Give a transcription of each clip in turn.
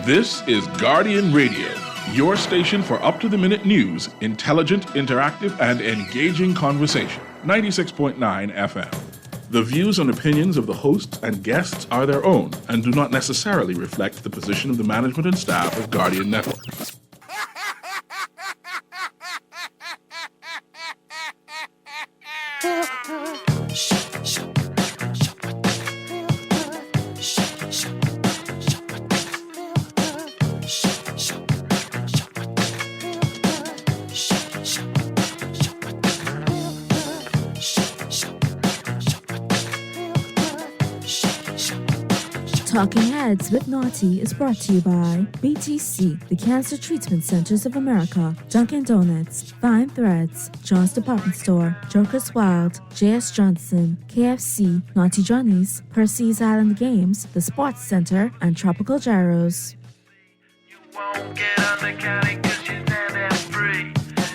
This is Guardian Radio, your station for up-to-the-minute news, intelligent, interactive, and engaging conversation. 96.9 FM. The views and opinions of the hosts and guests are their own and do not necessarily reflect the position of the management and staff of Guardian Network. Talking Heads with Naughty is brought to you by BTC, the Cancer Treatment Centers of America, Dunkin' Donuts, Fine Threads, John's Department Store, Joker's Wild, J.S. Johnson, KFC, Naughty Johnny's, Percy's Island Games, the Sports Center, and Tropical Gyros. You won't get on the county 'cause she's not that free.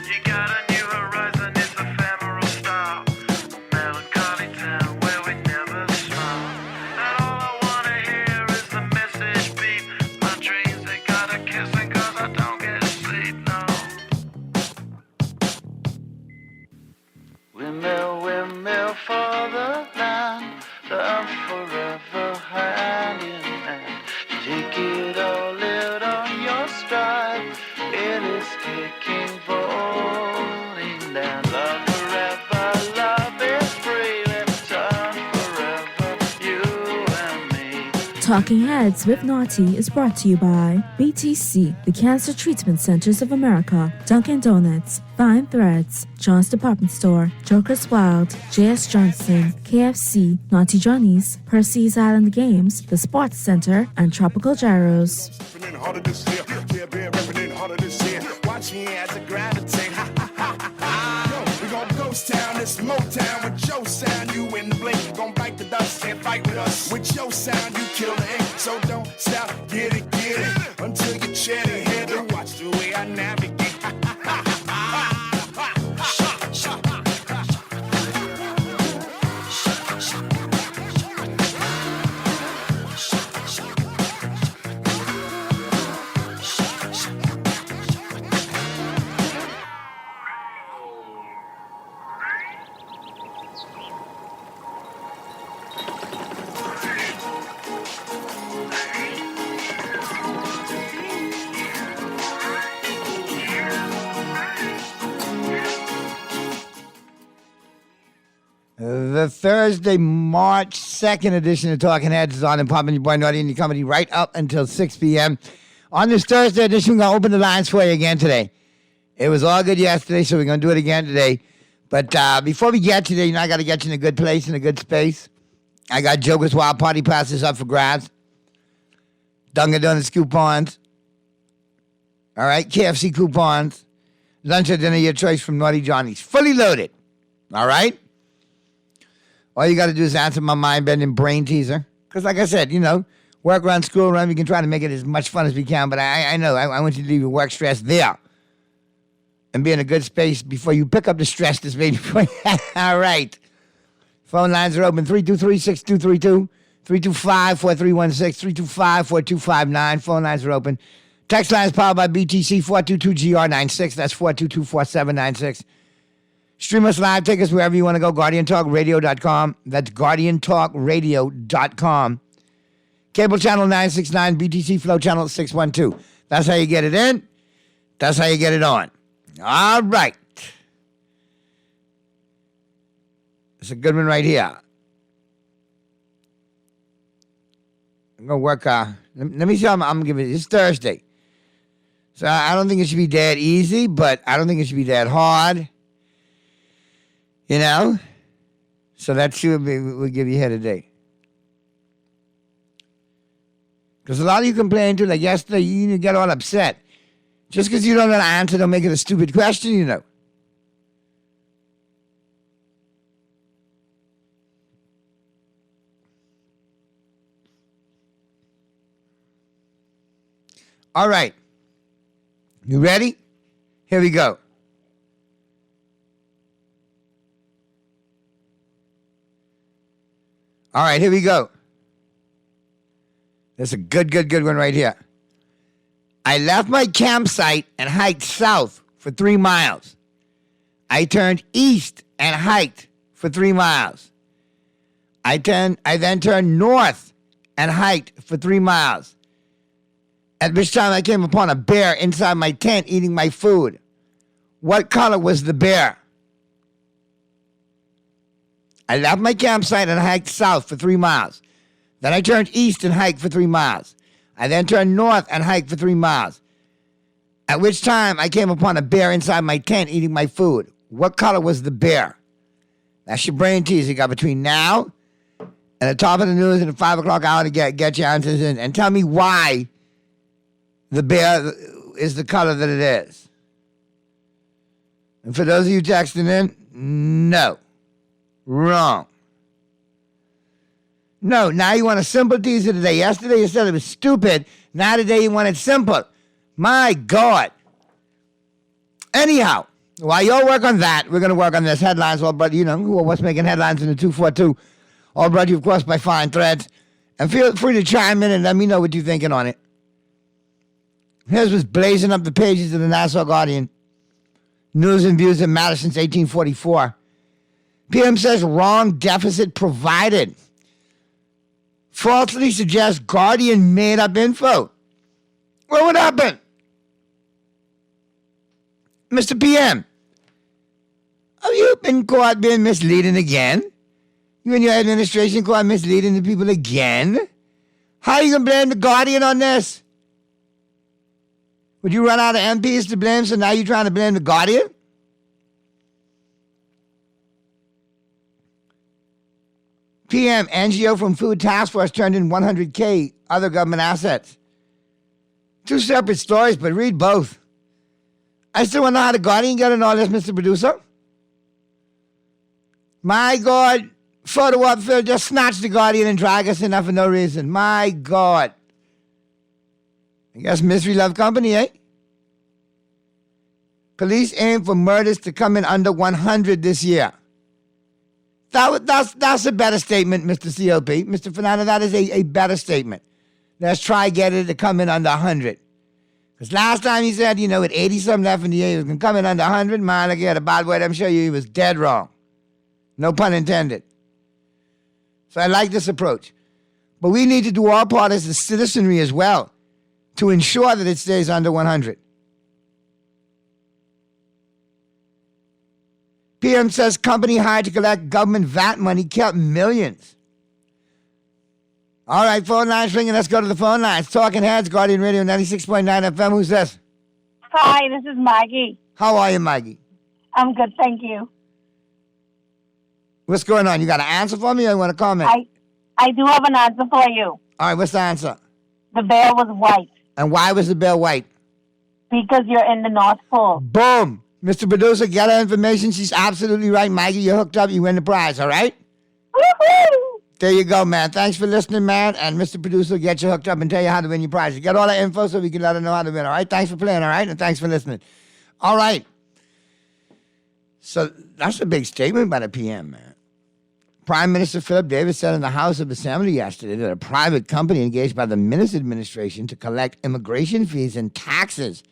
You got a new horizon, it's ephemeral style. A melancholy town where we never smile. And all I wanna hear is the message beep. My dreams, they got a kissing 'cause I don't get sleep, no. Windmill for the land, the forever hand in hand. Take it all out on your stride. It is taking, falling down. Love forever, love is free. Let's turn forever, you and me. Talking Heads with Naughty is brought to you by BTC, the Cancer Treatment Centers of America, Dunkin' Donuts, Fine Threads, John's Department Store, Joker's Wild, J.S. Johnson, KFC, Naughty Johnny's, Percy's Island Games, the Sports Center, and Tropical Gyros. Watch me as I gravitate. Yo, we gon' ghost town, this Motown with your sound. You in the blink, gon' bite the dust and fight with us. With your sound, you kill the ink. So don't stop, get it, until you chat ahead and watch the way I navigate. The Thursday, March 2nd edition of Talking Heads is on and popping your boy Naughty and your company right up until 6 p.m. On this Thursday edition, we're going to open the lines for you again today. It was all good yesterday, so we're going to do it again today. But before we get to there, I got to get you in a good place, in a good space. I got Joker's Wild Party passes up for grabs. Dunkin' Donuts coupons. All right, KFC coupons. Lunch or dinner, your choice from Naughty Johnny's. Fully loaded. All right? All you got to do is answer my mind-bending brain teaser. Because like I said, work run, school run, we can try to make it as much fun as we can. But I know, I want you to leave your work stress there. And be in a good space before you pick up the stress that's made for you. All right. Phone lines are open, 323-6232, 325-4316, 325-4259. Phone lines are open. Text lines powered by BTC, 422-GR96. That's 422-4796. Stream us live. Take us wherever you want to go. GuardianTalkRadio.com. That's GuardianTalkRadio.com. Cable channel 969, BTC Flow channel 612. That's how you get it in. That's how you get it on. All right. It's a good one right here. I'm going to work. Let me see how I'm going to give it. It's Thursday. So I don't think it should be that easy, but I don't think it should be that hard. So that's what we'll give you here today. Because a lot of you complain too, like yesterday, you get all upset. Just because you don't know the answer, don't make it a stupid question, All right. You ready? Here we go. All right, here we go. That's a good one right here. I left my campsite and hiked south for 3 miles. I turned east and hiked for 3 miles. I then turned north and hiked for 3 miles. At which time I came upon a bear inside my tent eating my food. What color was the bear? I left my campsite and hiked south for 3 miles. Then I turned east and hiked for 3 miles. I then turned north and hiked for 3 miles. At which time I came upon a bear inside my tent eating my food. What color was the bear? That's your brain teaser. You got between now and the top of the news and the 5 o'clock hour to get your answers in. And tell me why the bear is the color that it is. And for those of you texting in, no. Wrong. No, now you want a simple teaser today. Yesterday you said it was stupid. Now today you want it simple. My God. Anyhow, while y'all work on that, we're going to work on this. Headlines, all brought, what's making headlines in the 242. All brought to you, of course, by Fine Threads. And feel free to chime in and let me know what you're thinking on it. Here's what's blazing up the pages of the Nassau Guardian. News and views that matter since 1844. PM says wrong deficit provided. Falsely suggests Guardian made up info. What would happen? Mr. PM, have you been caught being misleading again? You and your administration caught misleading the people again? How are you going to blame the Guardian on this? Would you run out of MPs to blame, so now you're trying to blame the Guardian? PM, NGO from Food Task Force turned in $100K other government assets. Two separate stories, but read both. I still want to know how the Guardian got in all this, Mr. Producer. My God, photo up, Phil, just snatch the Guardian and drag us in there for no reason. My God. I guess Mystery Love Company, eh? Police aim for murders to come in under 100 this year. That's a better statement, Mr. COP. Mr. Fernando, that is a better statement. Let's try get it to come in under 100. Because last time he said, with 80-something left in the year, he was going to come in under 100. Man, look at a bad word. I'm sure you he was dead wrong. No pun intended. So I like this approach. But we need to do our part as the citizenry as well to ensure that it stays under 100. PM says company hired to collect government VAT money kept millions. All right, phone lines ringing. Let's go to the phone lines. Talking Heads, Guardian Radio 96.9 FM. Who's this? Hi, this is Maggie. How are you, Maggie? I'm good, thank you. What's going on? You got an answer for me or you want to comment? I do have an answer for you. All right, what's the answer? The bear was white. And why was the bear white? Because you're in the North Pole. Boom. Mr. Producer, get her information. She's absolutely right. Maggie, you're hooked up. You win the prize, all right? Woohoo! There you go, man. Thanks for listening, man. And Mr. Producer will get you hooked up and tell you how to win your prize. You get all that info so we can let her know how to win, all right? Thanks for playing, all right? And thanks for listening. All right. So that's a big statement by the PM, man. Prime Minister Philip Davis said in the House of Assembly yesterday that a private company engaged by the Minnis administration to collect immigration fees and taxes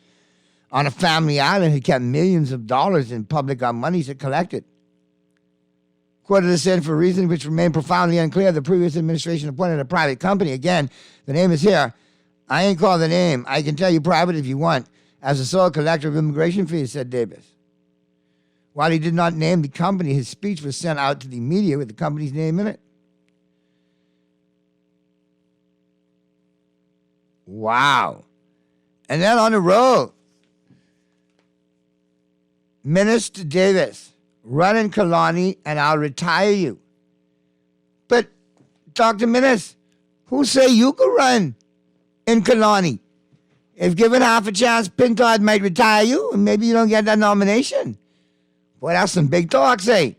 on a family island had kept millions of dollars in public monies it collected. Quoted as said, for reasons which remain profoundly unclear, the previous administration appointed a private company. Again, the name is here. I ain't called the name. I can tell you private if you want, as a sole collector of immigration fees, said Davis. While he did not name the company, his speech was sent out to the media with the company's name in it. Wow. And then on the road, Minister Davis, run in Kalani and I'll retire you. But, Dr. Minnis, who say you could run in Kalani? If given half a chance, Pintard might retire you and maybe you don't get that nomination. Boy, that's some big talk, say.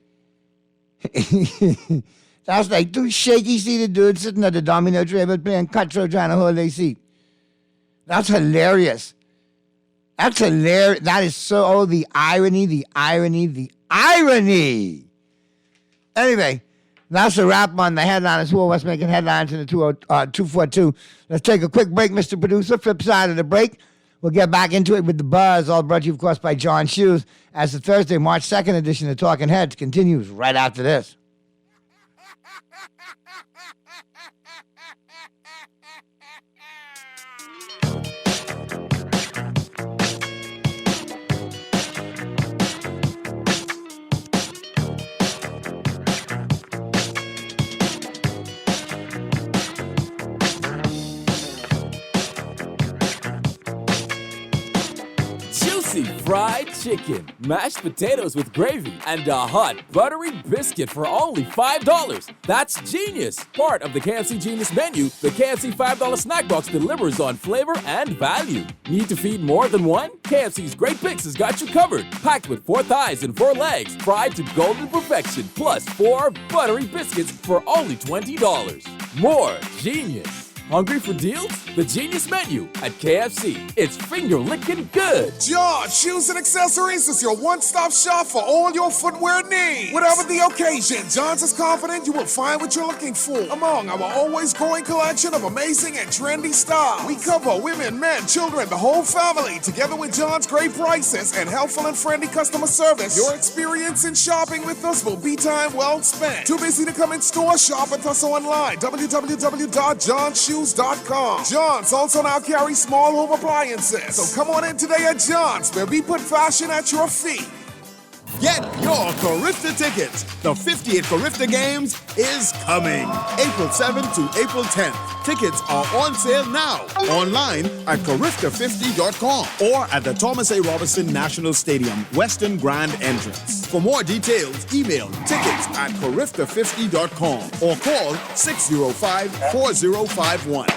That's like two shaky-seated dudes sitting at the domino table playing cutthroat trying to hold their seat. That's hilarious. That's hilarious. That is so, the irony. Anyway, that's a wrap on the headlines. Who what's making headlines in the 242. Let's take a quick break, Mr. Producer. Flip side of the break. We'll get back into it with the buzz, all brought to you, of course, by John Shoes, as the Thursday, March 2nd edition of Talking Heads continues right after this. Juicy fried chicken, mashed potatoes with gravy, and a hot buttery biscuit for only $5. That's genius! Part of the KFC Genius menu, the KFC $5 snack box delivers on flavor and value. Need to feed more than one? KFC's Great Picks has got you covered. Packed with 4 thighs and 4 legs, fried to golden perfection, plus 4 buttery biscuits for only $20. More genius! Hungry for deals? The Genius Menu at KFC. It's finger-licking good. John Shoes and Accessories is your one-stop shop for all your footwear needs. Whatever the occasion, John's is confident you will find what you're looking for among our always growing collection of amazing and trendy styles. We cover women, men, children, the whole family. Together with John's great prices and helpful and friendly customer service, your experience in shopping with us will be time well spent. Too busy to come in store? Shop with us online. www.johnshoes.com. John's also now carries small home appliances. So come on in today at John's, where we put fashion at your feet. Get your Carifta tickets. The 50th Carifta Games is coming. April 7th to April 10th. Tickets are on sale now. Online at Carifta50.com or at the Thomas A. Robinson National Stadium, Western Grand Entrance. For more details, email tickets at Carifta50.com or call 605-4051.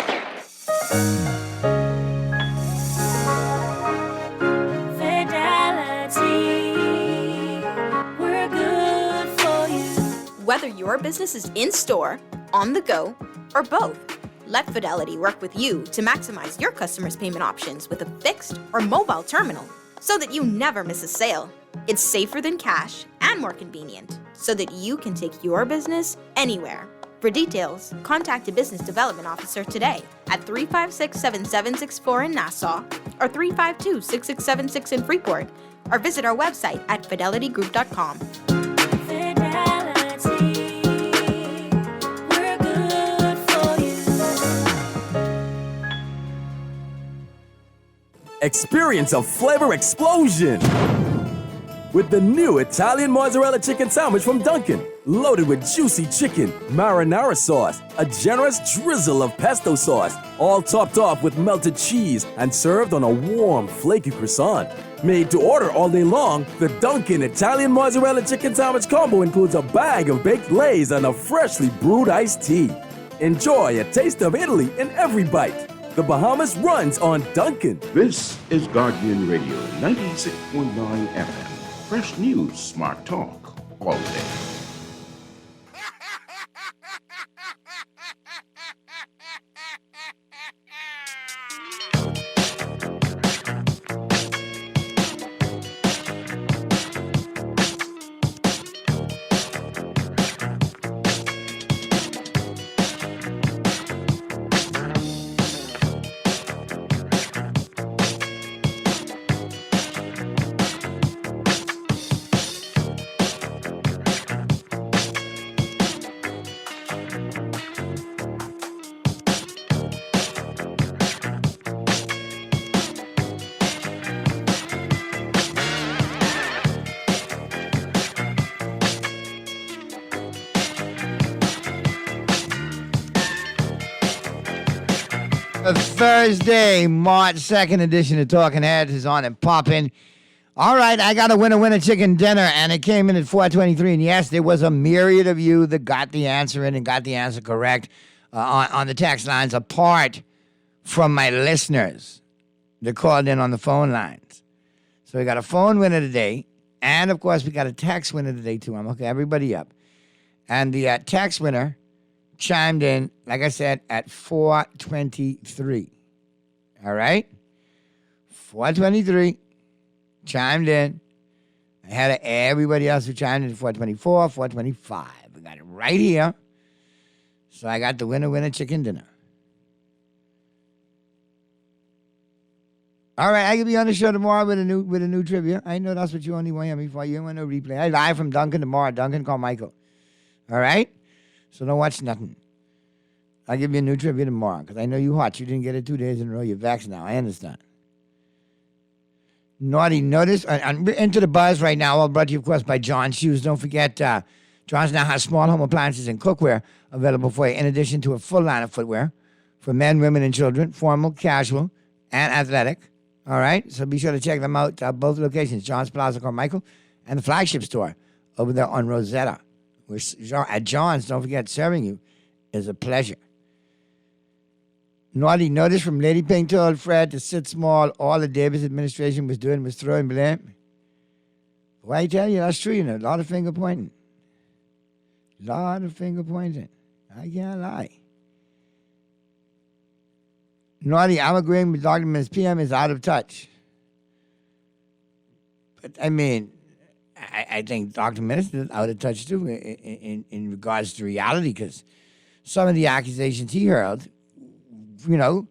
Whether your business is in-store, on the go, or both, let Fidelity work with you to maximize your customers' payment options with a fixed or mobile terminal so that you never miss a sale. It's safer than cash and more convenient so that you can take your business anywhere. For details, contact a business development officer today at 356-7764 in Nassau or 352-6676 in Freeport, or visit our website at fidelitygroup.com. Experience a flavor explosion with the new Italian mozzarella chicken sandwich from Dunkin'. Loaded with juicy chicken, marinara sauce, a generous drizzle of pesto sauce, all topped off with melted cheese and served on a warm, flaky croissant. Made to order all day long, the Dunkin' Italian mozzarella chicken sandwich combo includes a bag of baked lays and a freshly brewed iced tea. Enjoy a taste of Italy in every bite. The Bahamas runs on Dunkin'. This is Guardian Radio 96.9 FM. Fresh news, smart talk, all day. The Thursday, March 2nd edition of Talking Heads is on and popping. All right, I got a winner chicken dinner, and it came in at 423. And yes, there was a myriad of you that got the answer in and got the answer correct on the text lines, apart from my listeners that called in on the phone lines. So we got a phone winner today, and of course, we got a text winner today, too. I'm hooking everybody up. And the text winner chimed in, like I said, at 423. All right? 423. Chimed in. Ahead of everybody else who chimed in at 424, 425. We got it right here. So I got the winner chicken dinner. All right, I could be on the show tomorrow with a new trivia. I know that's what you only want me for. You don't want no replay. I live from Duncan tomorrow. Duncan Carmichael. All right? So don't watch nothing. I'll give you a new trivia tomorrow because I know you hot. You didn't get it 2 days in a row. You're vexed now. I understand. Naughty notice. And we're into the buzz right now. All brought to you, of course, by John's Shoes. Don't forget, John's now has small home appliances and cookware available for you, in addition to a full line of footwear for men, women, and children, formal, casual, and athletic. All right? So be sure to check them out, both locations, John's Plaza Carmichael and the flagship store over there on Rosetta. At John's, don't forget, serving you is a pleasure. Naughty notice from Lady Pink told Fred to sit small. All the Davis administration was doing was throwing blame. Why I tell you, that's true, you know. A lot of finger pointing. I can't lie. Naughty, I'm agreeing with Dr. Ms. PM is out of touch. But, I mean, I think Dr. Minister is out of touch, too, in regards to reality, because some of the accusations he hurled, you know,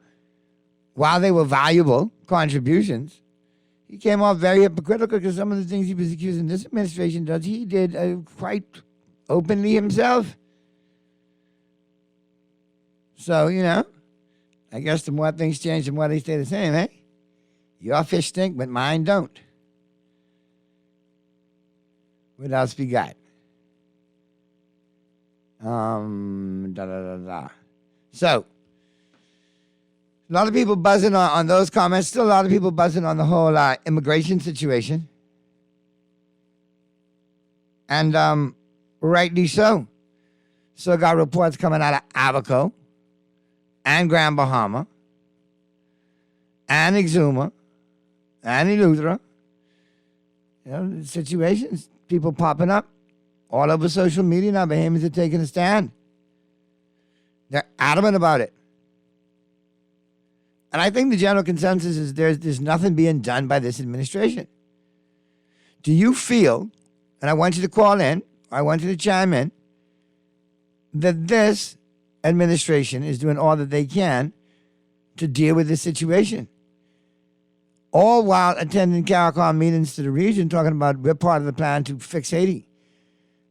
while they were valuable contributions, he came off very hypocritical because some of the things he was accusing this administration does, he did quite openly himself. So, you know, I guess the more things change, the more they stay the same, eh? Your fish stink, but mine don't. What else we got? So, a lot of people buzzing on those comments. Still a lot of people buzzing on the whole immigration situation. And rightly so. So got reports coming out of Abaco and Grand Bahama and Exuma and Eleuthera. You know, situations, people popping up all over social media now. Bahamians are taking a stand. They're adamant about it. And I think the general consensus is there's nothing being done by this administration. Do you feel, and I want you to call in, or I want you to chime in, that this administration is doing all that they can to deal with this situation? All while attending CARICOM meetings to the region, talking about we're part of the plan to fix Haiti.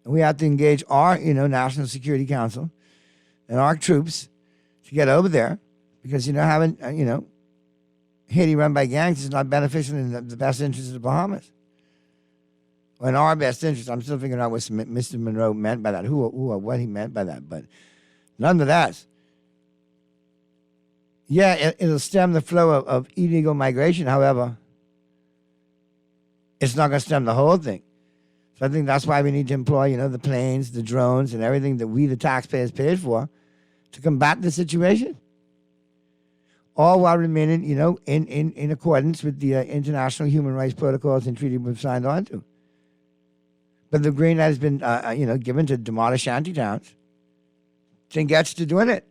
And we have to engage our, National Security Council and our troops to get over there. Because, having, Haiti run by gangs is not beneficial in the best interest of the Bahamas. Or in our best interest. I'm still figuring out what Mr. Monroe meant by that, who or what he meant by that. But nonetheless, yeah, it'll stem the flow of illegal migration. However, it's not going to stem the whole thing. So I think that's why we need to employ, the planes, the drones, and everything that we, the taxpayers, paid for to combat the situation. All while remaining, in accordance with the international human rights protocols and treaties we've signed on to. But the green light has been, given to demolish shanty towns. Then gets to doing it.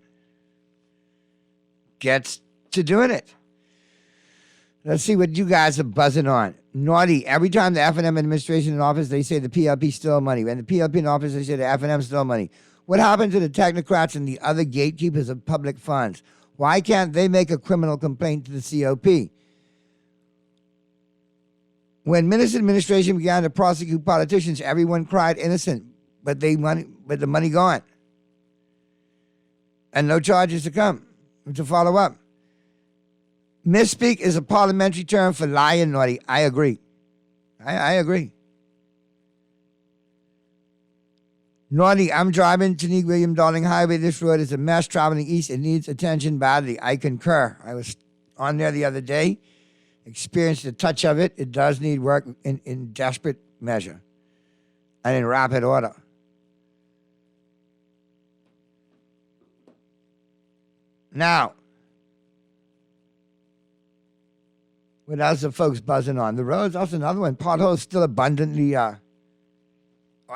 Let's see what you guys are buzzing on. Naughty, every time the F&M administration in office, they say the PLP stole money. When the PLP in office, they say the F&M stole money. What happened to the technocrats and the other gatekeepers of public funds? Why can't they make a criminal complaint to the COP? When Minister administration began to prosecute politicians, everyone cried innocent, but the money gone. And no charges to follow up. Misspeak is a parliamentary term for lie and naughty. I agree. I agree. Naughty, I'm driving Tanique William Darling Highway. This road is a mess traveling east. It needs attention badly. I concur. I was on there the other day, experienced a touch of it. It does need work in desperate measure and in rapid order. Now, what else are folks buzzing on? The roads, that's another one. Potholes still abundantly, or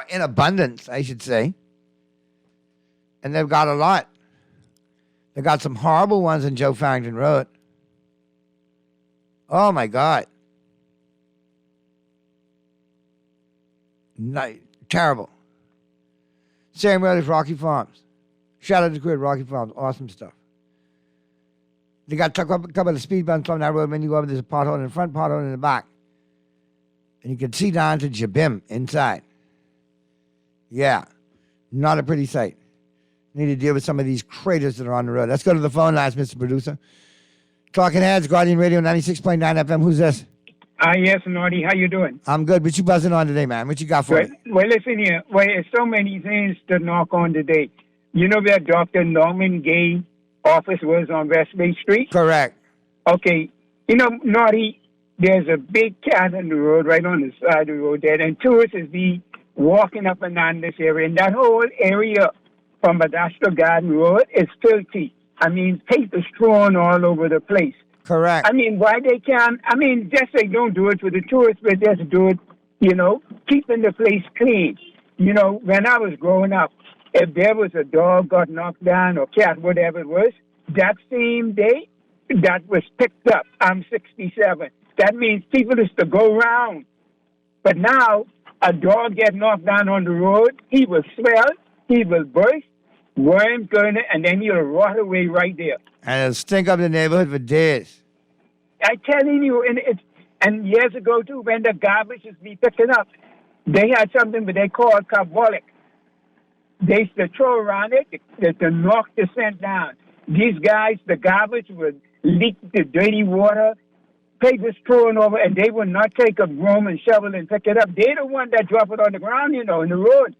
in abundance, I should say. And they've got a lot. They've got some horrible ones in Joe Farrington Road. Oh, my God. Terrible. Same road as Rocky Farms. Shout out to Quid Rocky Farms. Awesome stuff. They got a couple of speed bumps on that road. When you go over, there's a pothole in the front, pothole in the back. And you can see down to Jabim inside. Yeah, not a pretty sight. Need to deal with some of these craters that are on the road. Let's go to the phone lines, Mr. Producer. Talking Heads, Guardian Radio 96.9 FM. Who's this? Yes, Naughty. How you doing? I'm good. What you buzzing on today, man? What you got for me? Well, listen here. Well, there's so many things to knock on today. You know where Dr. Norman Gay office was on West Bay Street? Correct. Okay. You know, Naughty, there's a big cat in the road right on the side of the road there, and tourists be walking up and down this area. And that whole area from Badastro Garden Road is filthy. I mean, paper strewn all over the place. Correct. I mean, why they can't, just they don't do it for the tourists, but just do it, keeping the place clean. When I was growing up, if there was a dog got knocked down or cat, whatever it was, that same day, that was picked up. I'm 67. That means people used to go around. But now, a dog get knocked down on the road, he will swell, he will burst, worms going in, and then he'll rot away right there. And it'll stink up the neighborhood for days. I'm telling you, and years ago, too, when the garbage is be picking up, they had something that they called carbolic. They used to throw around it to knock the scent down. These guys, the garbage would leak the dirty water, papers thrown over, and they would not take a broom and shovel and pick it up. They're the one that drop it on the ground, in the road.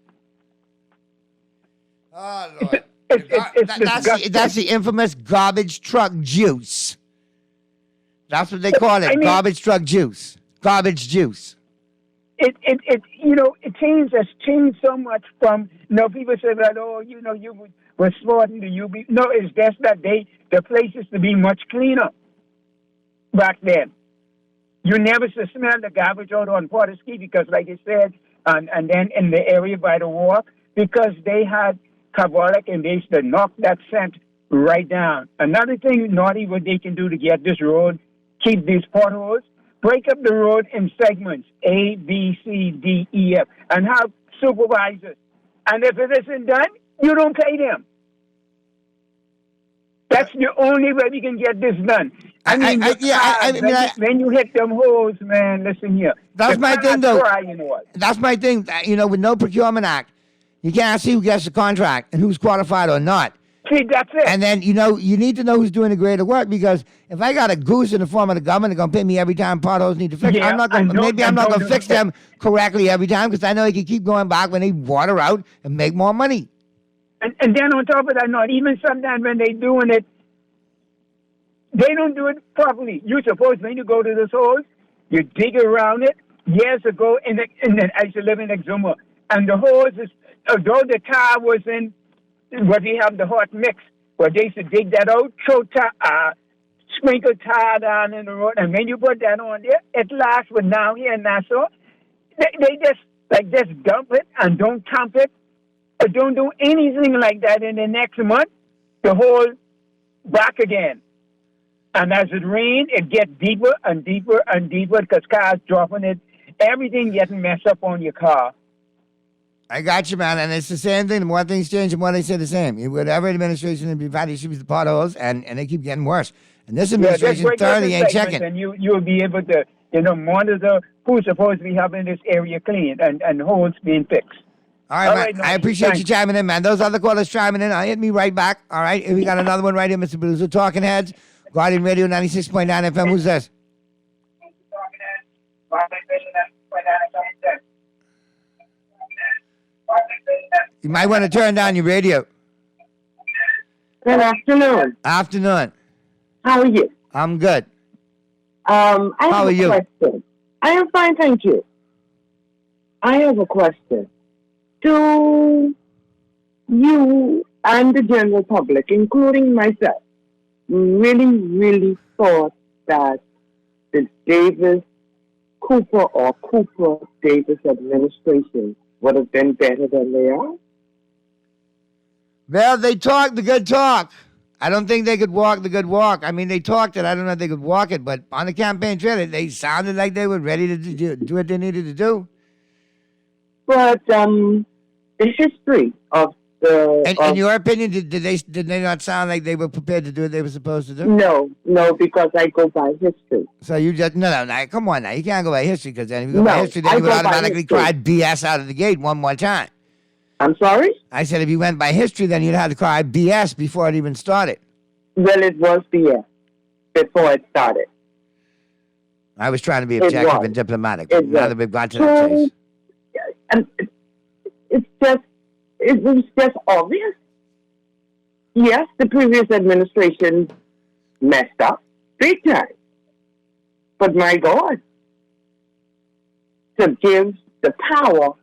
Oh, Lord. It's that's the infamous garbage truck juice. That's what they call it, garbage truck juice. Garbage juice. It has changed so much from, people say that, you were slaughtering the UB. No, it's just that the place used to be much cleaner back then. You never used to smell the garbage out on Porterski because, like you said, and then in the area by the wharf, because they had carbolic and they used to knock that scent right down. Another thing, Naughty, what they can do to get this road, keep these potholes, break up the road in segments, A, B, C, D, E, F, and have supervisors. And if it isn't done, you don't pay them. That's the only way we can get this done. When you hit them holes, man, listen here. That's my thing, though. That's my thing. With no procurement act, you can't see who gets the contract and who's qualified or not. See, that's it. And then, you need to know who's doing the greater work, because if I got a goose in the form of the government, they're going to pay me every time potholes need to fix. Yeah, I'm not going to fix them correctly every time, because I know I can keep going back when they water out and make more money. And then on top of that, not even sometimes when they're doing it, they don't do it properly. You suppose when you go to this hole, you dig around it. Years ago, I used to live in Exuma, and the hose is, although the tar was in what we have the hot mix, where they used to dig that out, throw sprinkle tar down in the road, and when you put that on there, it lasts. But now here in Nassau, they just dump it and don't tamp it, or don't do anything like that. In the next month, the hole back again. And as it rains, it gets deeper and deeper and deeper because cars dropping it. Everything getting messed up on your car. I got you, man. And it's the same thing. The more things change, the more they say the same. Whatever administration, we've had issues with the potholes, and they keep getting worse. And this administration thoroughly ain't checking. And you'll be able to, monitor who's supposed to be having this area cleaned and holes being fixed. All right, man. I appreciate you chiming in, man. Those other callers chiming in, hit me right back. All right. We got another one right here, Mr. Producer. Talking Heads, Guardian Radio 96.9 FM. Who's this? You might want to turn down your radio. Good afternoon. Afternoon. How are you? I'm good. How are you? Question. I am fine, thank you. I have a question. Do you and the general public, including myself, really thought that the Cooper-Davis administration would have been better than they are? Well, they talked the good talk. I don't think they could walk the good walk. I mean, they talked it. I don't know if they could walk it, but on the campaign trail, they sounded like they were ready to do what they needed to do. But the history of In your opinion, did they not sound like they were prepared to do what they were supposed to do? No, because I go by history. So you just no, come on now, you can't go by history because then if you go by history, then you would automatically cry BS out of the gate one more time. I'm sorry? I said if you went by history, then you'd have to cry BS before it even started. Well, it was BS before it started. I was trying to be objective and diplomatic. But now that we've got to that chase. And it was just obvious. Yes, the previous administration messed up big time. But my God, to give the power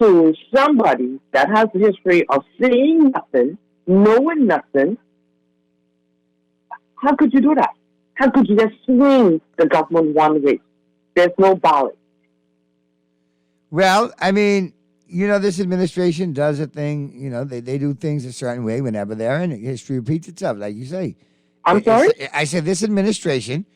to somebody that has a history of seeing nothing, knowing nothing, how could you do that? How could you just swing the government one way? There's no balance. Well, I mean, this administration does a thing, they do things a certain way whenever they're in it. History repeats itself, like you say. I'm sorry? I said this administration,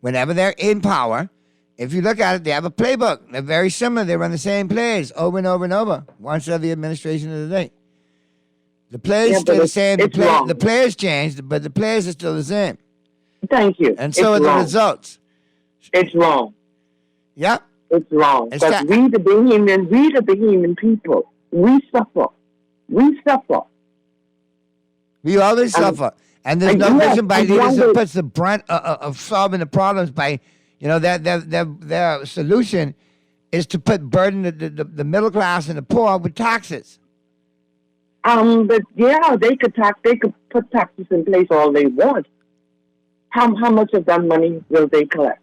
whenever they're in power, if you look at it, they have a playbook. They're very similar. They run the same plays over and over and over. Once they're the administration of the day. The plays stay the same. The players changed, but the players are still the same. Thank you. And so are the results. It's wrong. Yep. It's wrong. Because we the Bahamian people, we suffer. We suffer. We always suffer. And there's no vision by leaders that puts the brunt of solving the problems by, their solution is to put burden the middle class and the poor with taxes. But yeah, they could put taxes in place all they want. How much of that money will they collect?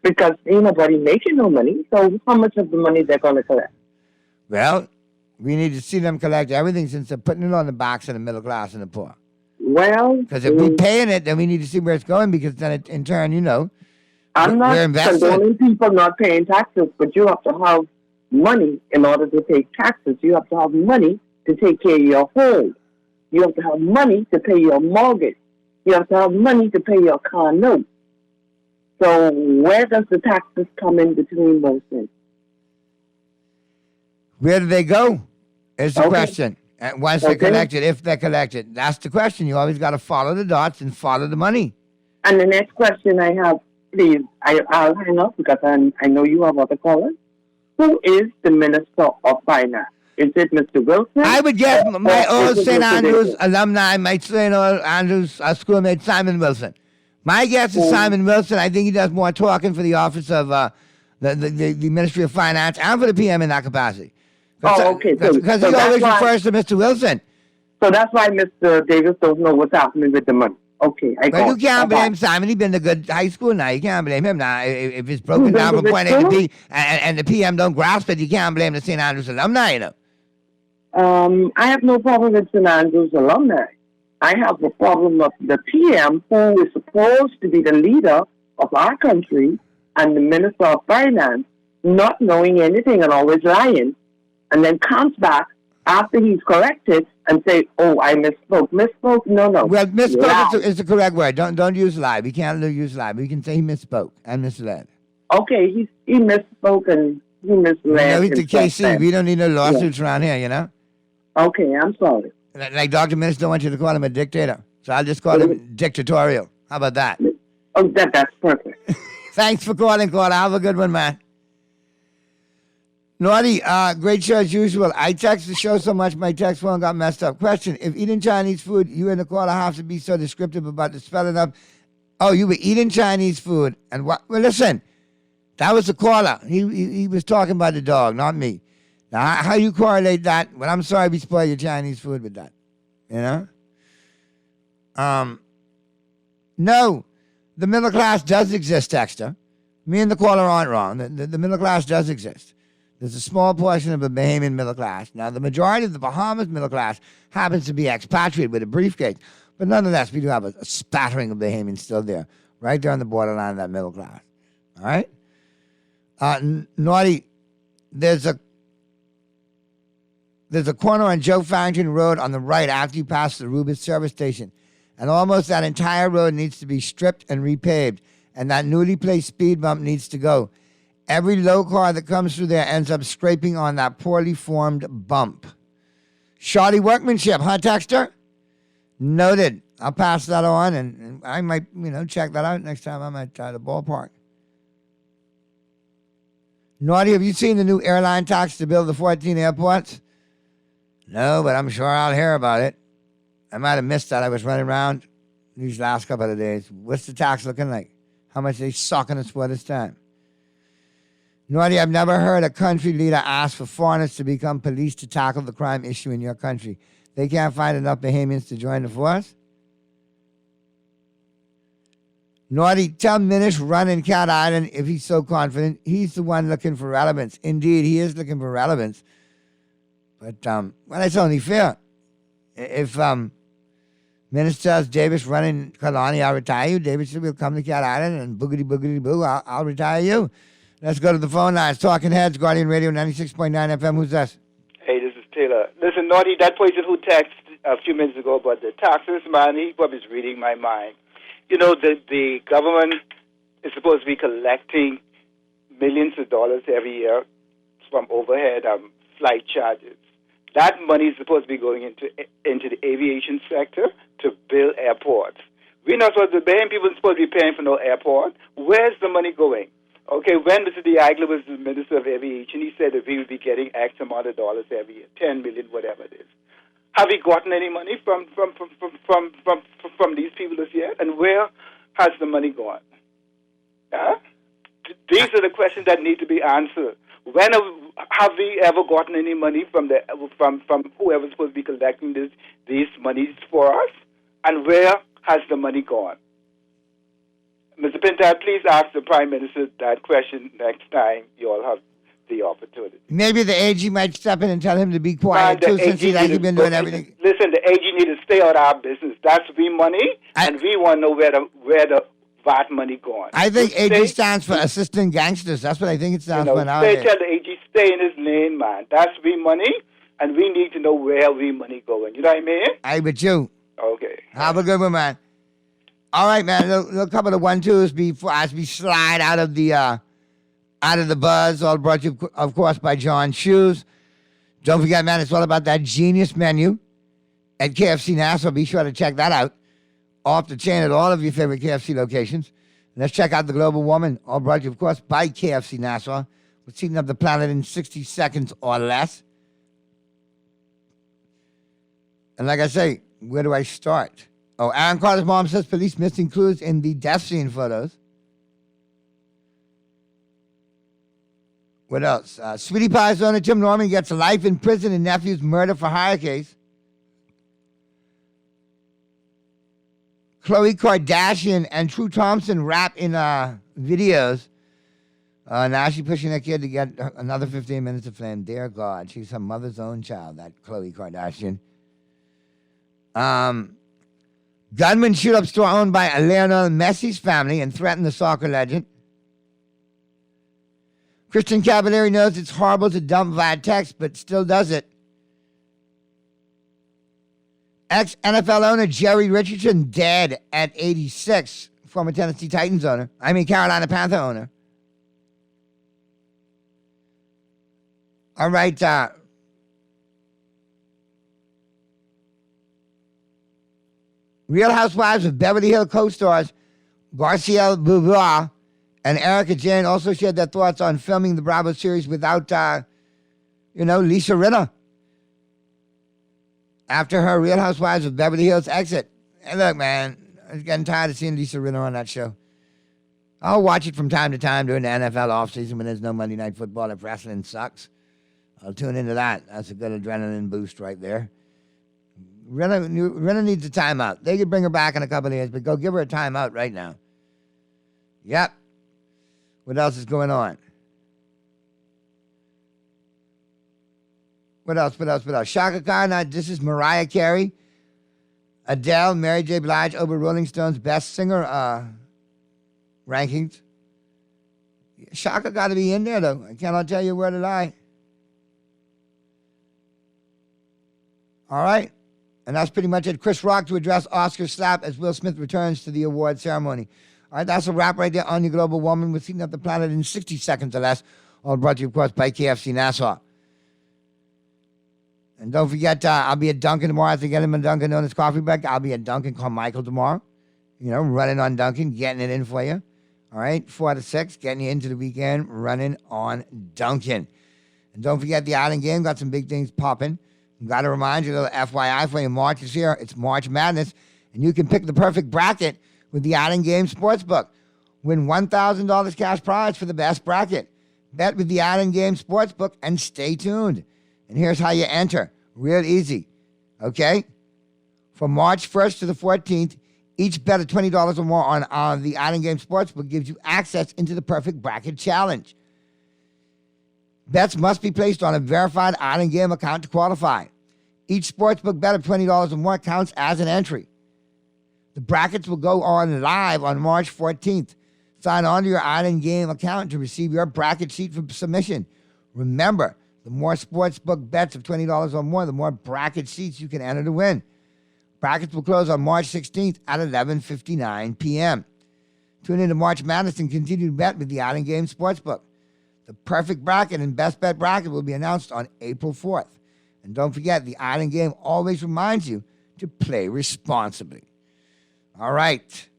Because ain't nobody making no money, so how much of the money they're going to collect? Well, we need to see them collect everything since they're putting it on the backs of the middle class and the poor. Well, because if we're paying it, then we need to see where it's going because then it, in turn, I'm not condoning people not paying taxes, but you have to have money in order to pay taxes. You have to have money to take care of your home. You have to have money to pay your mortgage. You have to have money to pay your car note. So where does the taxes come in between those things? Where do they go? Is the question. And once they're collected, if they're collected. That's the question. You always got to follow the dots and follow the money. And the next question I have, please, I'll hang up because I know you have other callers. Who is the Minister of Finance? Is it Mr. Wilson? I would guess my old St. Andrews alumni, my St. Andrews schoolmate, Simon Wilson. My guess is Simon Wilson. I think he does more talking for the office of the Ministry of Finance and for the PM in that capacity. Okay. Because he always refers to Mr. Wilson. So that's why Mr. Davis don't know what's happening with the money. Okay, I got it. But you can't blame Simon. He's been to good high school now. You can't blame him now. If it's broken down from point A to B and the PM don't grasp it, you can't blame the St. Andrews alumni, I have no problem with St. Andrews alumni. I have a problem with the PM, who is supposed to be the leader of our country, and the Minister of Finance, not knowing anything and always lying, and then comes back after he's corrected and say, "Oh, I misspoke." Misspoke? No. Well, misspoke is the correct word. Don't use lie. We can't use lie. We can say he misspoke and misled. Okay, he misspoke and he misled. He's the KC. We don't need no lawsuits around here, Okay, I'm sorry. Like Dr. Minnis don't want you to call him a dictator. So I'll just call him dictatorial. How about that? Oh, that's perfect. Thanks for calling, caller. Have a good one, man. Naughty, great show as usual. I text the show so much my text phone got messed up. Question, if eating Chinese food, you and the caller have to be so descriptive about the spelling of, you were eating Chinese food. And what? Well, listen, that was the caller. He was talking about the dog, not me. Now, how you correlate that? Well, I'm sorry we spoil your Chinese food with that. No, the middle class does exist, Dexter. Me and the caller aren't wrong. The middle class does exist. There's a small portion of the Bahamian middle class. Now, the majority of the Bahamas middle class happens to be expatriate with a briefcase. But nonetheless, we do have a spattering of Bahamians still there, right there on the borderline of that middle class. All right? Naughty, there's a corner on Joe Farrington Road on the right after you pass the Rubis service station. And almost that entire road needs to be stripped and repaved. And that newly placed speed bump needs to go. Every low car that comes through there ends up scraping on that poorly formed bump. Shoddy workmanship, huh, Texter? Noted. I'll pass that on, and I might, check that out next time I'm at the ballpark. Naughty, have you seen the new airline tax to build the 14 airports? No, but I'm sure I'll hear about it. I might have missed that. I was running around these last couple of days. What's the tax looking like? How much they sucking us for this time? Naughty, I've never heard a country leader ask for foreigners to become police to tackle the crime issue in your country. They can't find enough Bahamians to join the force? Naughty, tell Minish running Cat Island if he's so confident. He's the one looking for relevance. Indeed, he is looking for relevance. But, that's only fair. If Minish tells Davis running Kalani, I'll retire you, Davis will come to Cat Island and boogity boo, I'll retire you. Let's go to the phone lines. Talking Heads, Guardian Radio 96.9 FM. Who's this? Hey, this is Taylor. Listen, Naughty, that person who texted a few minutes ago about the taxes, man, he probably is reading my mind. The government is supposed to be collecting millions of dollars every year from overhead flight charges. That money is supposed to be going into the aviation sector to build airports. We're not supposed to be paying, people are supposed to be paying for no airport. Where's the money going? Okay, when Mr. Diaglo was the Minister of Aviation, he said that we would be getting X amount of dollars every year, 10 million, whatever it is. Have we gotten any money from these people this year? And where has the money gone? These are the questions that need to be answered. When have we ever gotten any money from whoever's supposed to be collecting these monies for us? And where has the money gone? Mr. Pintar, please ask the Prime Minister that question next time you all have the opportunity. Maybe the AG might step in and tell him to be quiet, too, since he's been doing everything. Listen, the AG need to stay out of our business. That's we money, and we want to know where the VAT money going. I think AG stands for Assistant Gangsters. That's what I think it stands for nowadays. Tell the AG stay in his lane, man. That's we money, and we need to know where we money going. You know what I mean? I with you. Okay. Have a good one, man. All right, man. A couple of 1-2s as we slide out of the buzz. All brought to you, of course, by John Shoes. Don't forget, man, it's all about that genius menu at KFC Nassau. Be sure to check that out. Off the chain at all of your favorite KFC locations. And let's check out the Global Woman. All brought to you, of course, by KFC Nassau. We're heating up the planet in 60 seconds or less. And like I say, where do I start? Oh, Aaron Carter's mom says police missing clues in the death scene photos. What else? Sweetie Pie's owner Tim Norman gets life in prison in nephew's murder for hire case. Khloe Kardashian and True Thompson rap in videos. Now she's pushing that kid to get another 15 minutes of fame. Dear God, she's her mother's own child, that Khloe Kardashian. Gunmen shoot up store owned by Lionel Messi's family and threaten the soccer legend. Christian Cavalieri knows it's horrible to dump via text, but still does it. Ex-NFL owner Jerry Richardson dead at 86. Former Tennessee Titans owner. Carolina Panther owner. All right. Real Housewives of Beverly Hills co-stars Garcia Bouvoir and Erica Jane also shared their thoughts on filming the Bravo series without, Lisa Rinna. After her Real Housewives of Beverly Hills exit. And look, man, I was getting tired of seeing Lisa Rinna on that show. I'll watch it from time to time during the NFL offseason when there's no Monday Night Football if wrestling sucks. I'll tune into that. That's a good adrenaline boost right there. Rinna needs a timeout. They could bring her back in a couple of years, but go give her a timeout right now. Yep. What else is going on? What else? Shaka Khan, this is Mariah Carey. Adele, Mary J. Blige over Rolling Stone's Best Singer rankings. Shaka got to be in there, though. I cannot tell you where to lie. All right. And that's pretty much it. Chris Rock to address Oscar slap as Will Smith returns to the award ceremony. All right, that's a wrap right there on your Global Woman. We're heating up the planet in 60 seconds or less. All brought to you, of course, by KFC Nassau. And don't forget, I'll be at Dunkin' tomorrow to get him a Dunkin' Donuts coffee break. I'll be at Dunkin' Carmichael tomorrow. Running on Dunkin', getting it in for you. All right, 4 to 6, getting you into the weekend, running on Dunkin'. And don't forget the Island game, got some big things popping. Got to remind you, a little FYI for you, March is here. It's March Madness, and you can pick the perfect bracket with the Island Game Sportsbook. Win $1,000 cash prize for the best bracket. Bet with the Island Game Sportsbook and stay tuned. And here's how you enter. Real easy, okay? From March 1st to the 14th, each bet of $20 or more on the Island Game Sportsbook gives you access into the Perfect Bracket Challenge. Bets must be placed on a verified Island Game account to qualify. Each sportsbook bet of $20 or more counts as an entry. The brackets will go on live on March 14th. Sign on to your Island Game account to receive your bracket sheet for submission. Remember, the more sportsbook bets of $20 or more, the more bracket sheets you can enter to win. Brackets will close on March 16th at 11:59 p.m. Tune in to March Madness and continue to bet with the Island Game Sportsbook. The perfect bracket and best bet bracket will be announced on April 4th. And don't forget, the Island Game always reminds you to play responsibly. All right.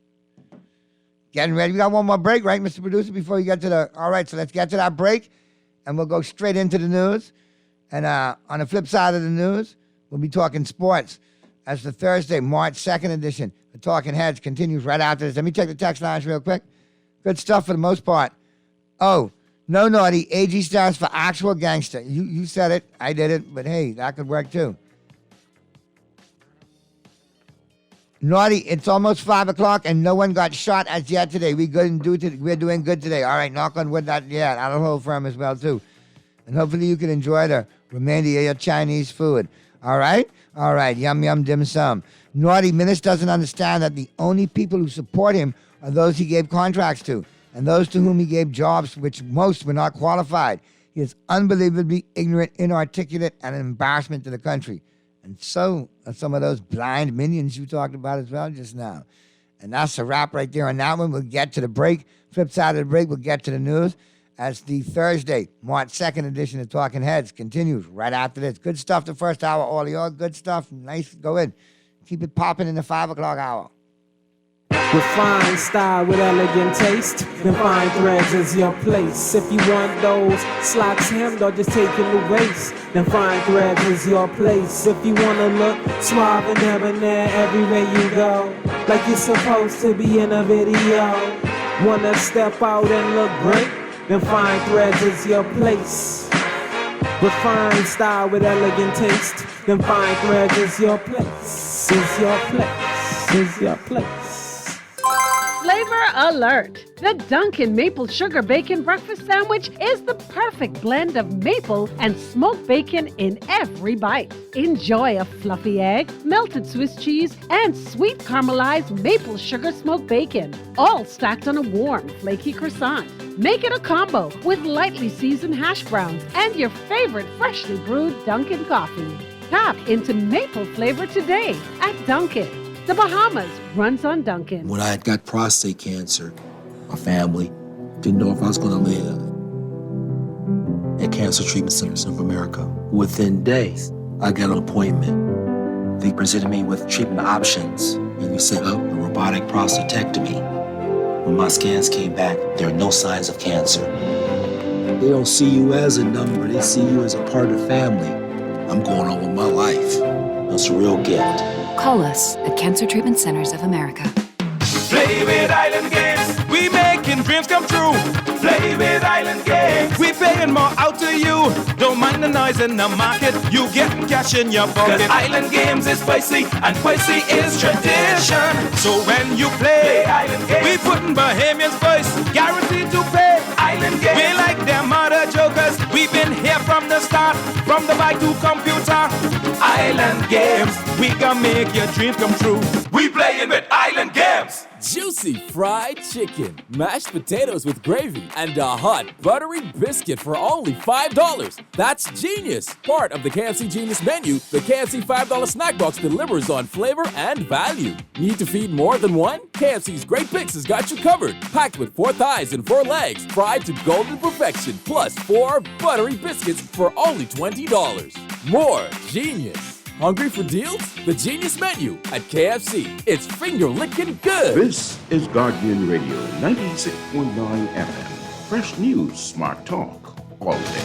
Getting ready. We got one more break, right, Mr. Producer, before you get to the... All right, so let's get to that break, and we'll go straight into the news. And on the flip side of the news, we'll be talking sports as the Thursday, March 2nd edition. The Talking Heads continues right after this. Let me check the text lines real quick. Good stuff for the most part. Oh, no naughty. AG stands for actual gangster. You said it. I did it. But hey, that could work too. Naughty, it's almost 5 o'clock and no one got shot as yet today. We're doing good today. All right, knock on wood, not yet. I'll hold firm as well too. And hopefully you can enjoy the remainder of your Chinese food. All right? All right, yum, yum, dim sum. Naughty Minutes doesn't understand that the only people who support him are those he gave contracts to, and those to whom he gave jobs which most were not qualified. He is unbelievably ignorant, inarticulate, and an embarrassment to the country. And so are some of those blind minions you talked about as well just now. And that's a wrap right there on that one. We'll get to the break. Flip side of the break, we'll get to the news as the Thursday, March 2nd edition of Talking Heads continues right after this. Good stuff the first hour, all of y'all. Good stuff. Nice. Go in. Keep it popping in the 5 o'clock hour. Refined style with elegant taste, then fine threads is your place. If you want those slacks hemmed or just taking the waist, then fine threads is your place. If you wanna look suave and debonair everywhere you go, like you're supposed to be in a video, wanna step out and look great, then fine threads is your place. Refined style with elegant taste, then fine threads is your place. Is your place. Is your place. Flavor alert! The Dunkin' Maple Sugar Bacon Breakfast Sandwich is the perfect blend of maple and smoked bacon in every bite. Enjoy a fluffy egg, melted Swiss cheese, and sweet caramelized maple sugar smoked bacon, all stacked on a warm, flaky croissant. Make it a combo with lightly seasoned hash browns and your favorite freshly brewed Dunkin' coffee. Tap into maple flavor today at Dunkin'. The Bahamas runs on Dunkin'. When I had got prostate cancer, my family didn't know if I was going to live. At Cancer Treatment Centers of America, within days, I got an appointment. They presented me with treatment options, and we set up a robotic prostatectomy. When my scans came back, there are no signs of cancer. They don't see you as a number, they see you as a part of the family. I'm going on with my life. That's a real gift. Call us at Cancer Treatment Centers of America. Play with Island Games. We making dreams come true. Play with Island Games. We paying more out to you. Don't mind the noise in the market. You getting cash in your pocket. 'Cause Island Games is spicy and spicy is tradition. So when you play Island Games, we putting Bahamians first. Guaranteed to pay. Island Games. We like them other jokers. We've been here from the start. From the bike to computer. Island Games. We gonna make your dreams come true. We playing with Island Games. Juicy fried chicken, mashed potatoes with gravy, and a hot buttery biscuit for only $5. That's genius! Part of the KFC Genius menu, the KFC $5 snack box delivers on flavor and value. Need to feed more than one? KFC's Great Picks has got you covered. Packed with 4 thighs and 4 legs, fried to golden perfection, plus 4 buttery biscuits for only $20. more genius. Hungry for deals? The Genius Menu at KFC. It's finger-licking good. This is Guardian Radio 96.9 FM. Fresh news, smart talk, all day.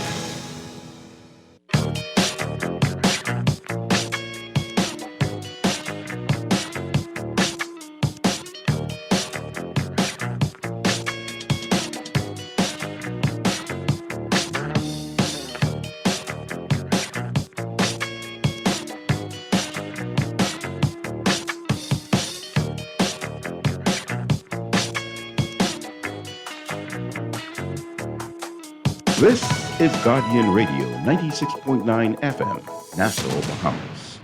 This is Guardian Radio 96.9 FM, Nassau, Bahamas.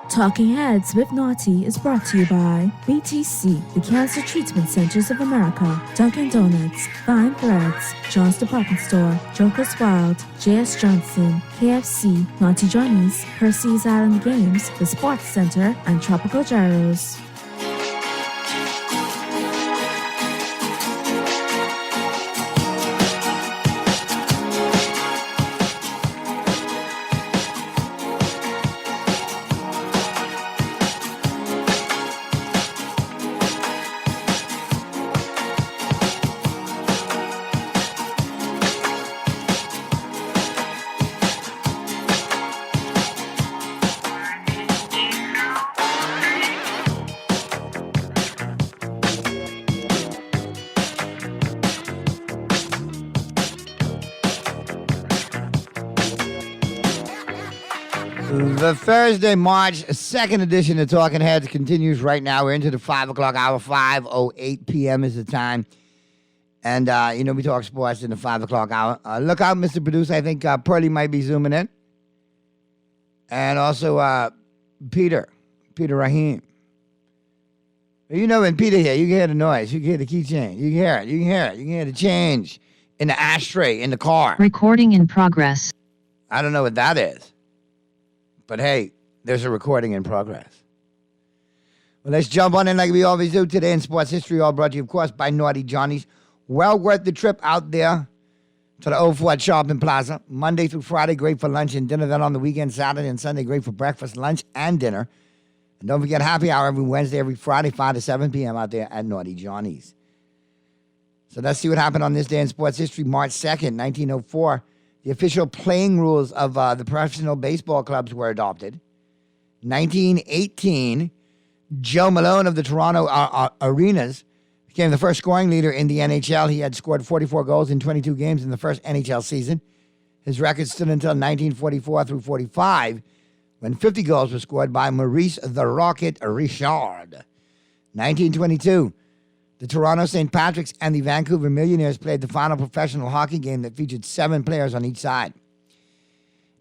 Talking Heads with Naughty is brought to you by BTC, the Cancer Treatment Centers of America, Dunkin' Donuts, Fine Threads, John's Department Store, Joker's Wild, J.S. Johnson, KFC, Naughty Johnny's, Percy's Island Games, the Sports Center, and Tropical Gyros. The Thursday, March 2nd edition of Talking Heads continues right now. We're into the 5 o'clock hour. 5:08 p.m. is the time. And, we talk sports in the 5 o'clock hour. Look out, Mr. Producer. I think Pearlie might be zooming in. And also Peter Rahim. When Peter here, you can hear the noise. You can hear the keychain. You can hear it. You can hear it. You can hear the change in the ashtray in the car. Recording in progress. I don't know what that is. But hey, there's a recording in progress. Well, let's jump on in like we always do today in sports history, all brought to you, of course, by Naughty Johnny's. Well worth the trip out there to the Old Fort Shopping Plaza. Monday through Friday, great for lunch and dinner. Then on the weekend, Saturday and Sunday, great for breakfast, lunch, and dinner. And don't forget happy hour every Wednesday, every Friday, 5 to 7 p.m. out there at Naughty Johnny's. So let's see what happened on this day in sports history, March 2nd, 1904. The official playing rules of the professional baseball clubs were adopted. 1918, Joe Malone of the Toronto Arenas became the first scoring leader in the NHL. He had scored 44 goals in 22 games in the first NHL season. His record stood until 1944 through 45, when 50 goals were scored by Maurice the Rocket Richard. 1922, the Toronto St. Patrick's and the Vancouver Millionaires played the final professional hockey game that featured 7 players on each side.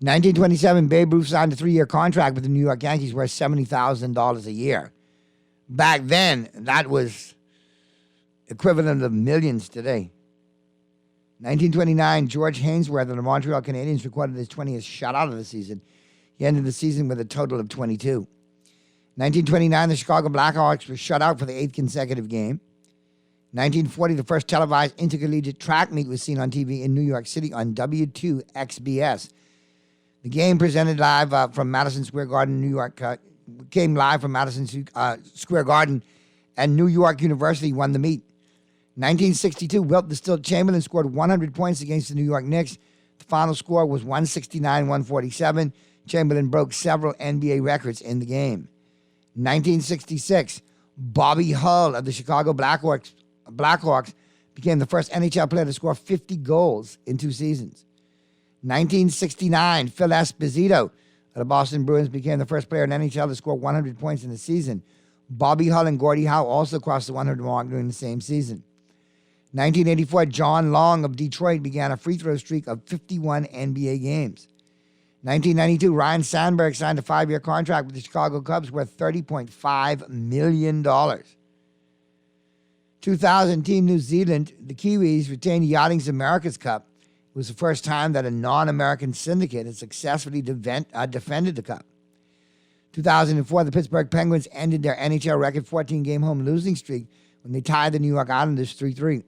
1927, Babe Ruth signed a 3-year contract with the New York Yankees worth $70,000 a year. Back then, that was equivalent of millions today. 1929, George Hainsworth of the Montreal Canadiens recorded his 20th shutout of the season. He ended the season with a total of 22. 1929, the Chicago Blackhawks were shut out for the 8th consecutive game. 1940, the first televised intercollegiate track meet was seen on TV in New York City on W2XBS. The game presented live from Madison Square Garden, New York, came live from Madison Square Garden, and New York University won the meet. 1962, Wilt the Stilt Chamberlain scored 100 points against the New York Knicks. The final score was 169-147. Chamberlain broke several NBA records in the game. 1966, Bobby Hull of the Chicago Blackhawks became the first NHL player to score 50 goals in 2 seasons. 1969, Phil Esposito of the Boston Bruins became the first player in NHL to score 100 points in a season. Bobby Hull and Gordie Howe also crossed the 100 mark during the same season. 1984, John Long of Detroit began a free throw streak of 51 NBA games. 1992, Ryan Sandberg signed a 5-year contract with the Chicago Cubs worth $30.5 million. 2000, Team New Zealand, the Kiwis, retained Yachting's America's Cup. It was the first time that a non-American syndicate had successfully defended the cup. 2004, the Pittsburgh Penguins ended their NHL record 14-game home losing streak when they tied the New York Islanders 3-3.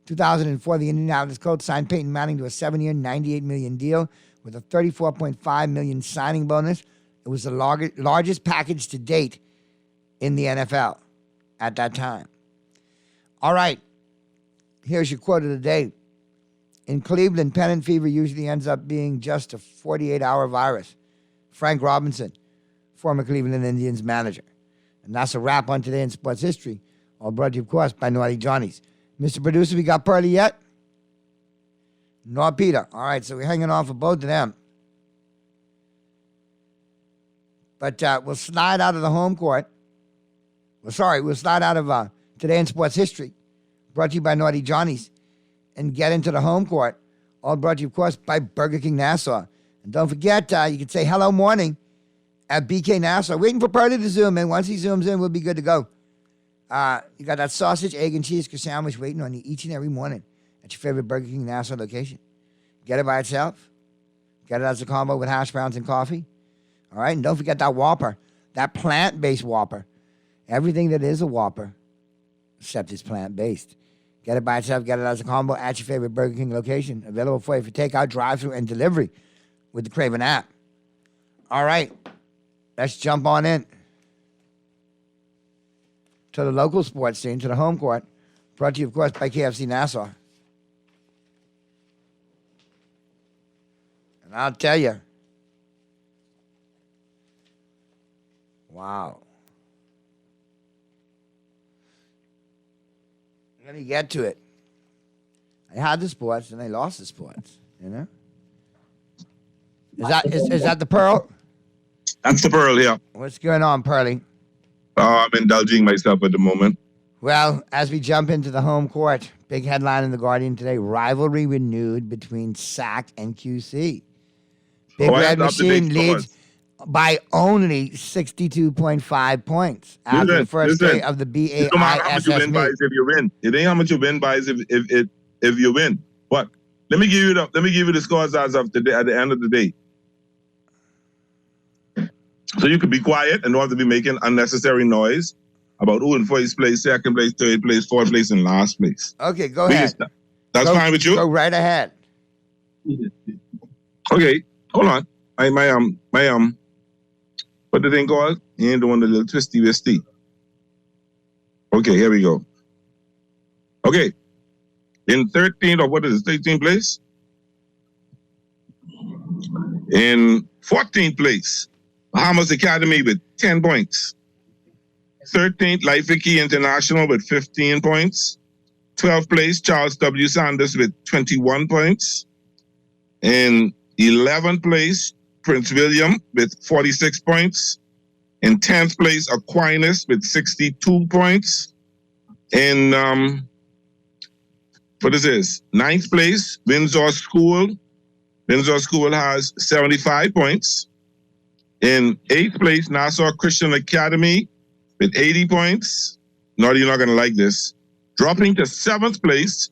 2004, the Indianapolis Colts signed Peyton Manning to a 7-year, $98 million deal with a $34.5 million signing bonus. It was the largest package to date in the NFL at that time. All right, here's your quote of the day. In Cleveland, pennant fever usually ends up being just a 48-hour virus. Frank Robinson, former Cleveland Indians manager. And that's a wrap on Today in Sports History, all brought to you, of course, by Naughty Johnny's. Mr. Producer, we got Pearlie yet? No, Peter. All right, so we're hanging on for both of them. But we'll slide out of the home court. We'll slide out of Today in Sports History, brought to you by Naughty Johnny's, and get into the home court, all brought to you, of course, by Burger King Nassau. And don't forget, you can say hello morning at BK Nassau. Waiting for Pearlie to zoom in. Once he zooms in, we'll be good to go. You got that sausage, egg, and cheese sandwich waiting on you each and every morning at your favorite Burger King Nassau location. Get it by itself. Get it as a combo with hash browns and coffee. All right, and don't forget that Whopper, that plant-based Whopper. Everything that is a Whopper, except it's plant-based. Get it by itself, get it as a combo at your favorite Burger King location. Available for you for takeout, drive-thru, and delivery with the Craven app. All right, let's jump on in to the local sports scene, to the home court. Brought to you, of course, by KFC Nassau. And I'll tell you, wow. Let me get to it. I had the sports and I lost the sports, you know? Is that the Pearl? That's the Pearl, yeah. What's going on, Pearlie? I'm indulging myself at the moment. Well, as we jump into the home court, big headline in The Guardian today, rivalry renewed between SAC and QC. Big Red Machine leads by only 62.5 points after the first day of the BAISS how much you win by is if you win. It ain't how much you win by is if you win. But let me give you the scores as of today at the end of the day. So you could be quiet and don't have to be making unnecessary noise about who in first place, second place, third place, fourth place, and last place. Okay, go ahead. That's fine with you? Go right ahead. Okay, hold on. My what the thing called? You ain't doing the little twisty. Okay, here we go. Okay. In 13th or what is it, 13th place? In 14th place, Bahamas Academy with 10 points. 13th, Life Key International with 15 points. 12th place, Charles W. Sanders with 21 points. In 11th place, Prince William with 46 points. In 10th place, Aquinas with 62 points. In, what is this? 9th place, Windsor School. Windsor School has 75 points. In 8th place, Nassau Christian Academy with 80 points. No, you're not going to like this. Dropping to 7th place,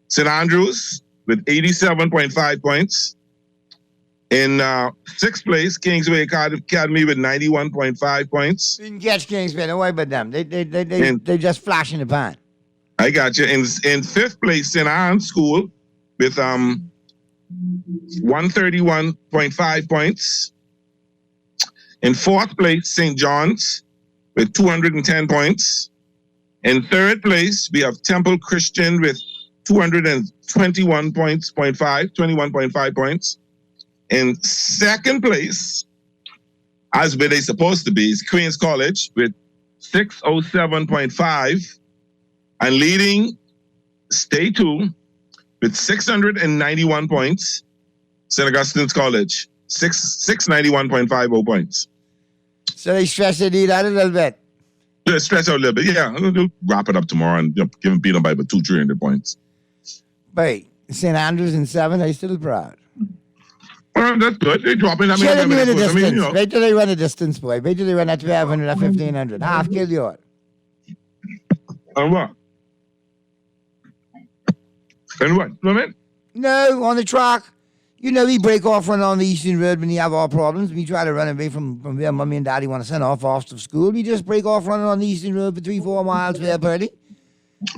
St. Andrews with 87.5 points. In 6th place, Kingsway Academy with 91.5 points. Didn't catch Kingsway. Don't worry about them. They just flash in the pan. I got you. In 5th place, St. Anne's School with 131.5 points. In 4th place, St. John's with 210 points. In 3rd place, we have Temple Christian with 21.5 points. In 2nd place, as where they're supposed to be, is Queen's College with 607.5. And leading, stay tuned, with 691 points, St. Augustine's College, 691.50 points. So they stress it out a little bit. Yeah, stretch out a little bit. Yeah, we'll wrap it up tomorrow and give them beat them by about 300 points. Wait, St. Andrews in 7th, are you still proud? That's good. They're dropping. Wait till they run a distance, boy. Wait till they run at 1,200 or 1,500. Half kill you. And what? And what? No, on the track. You know, we break off running on the Eastern Road when you have our problems. We try to run away from where Mommy and Daddy want to send off to school. We just break off running on the Eastern Road for 3-4 miles there, Purdy.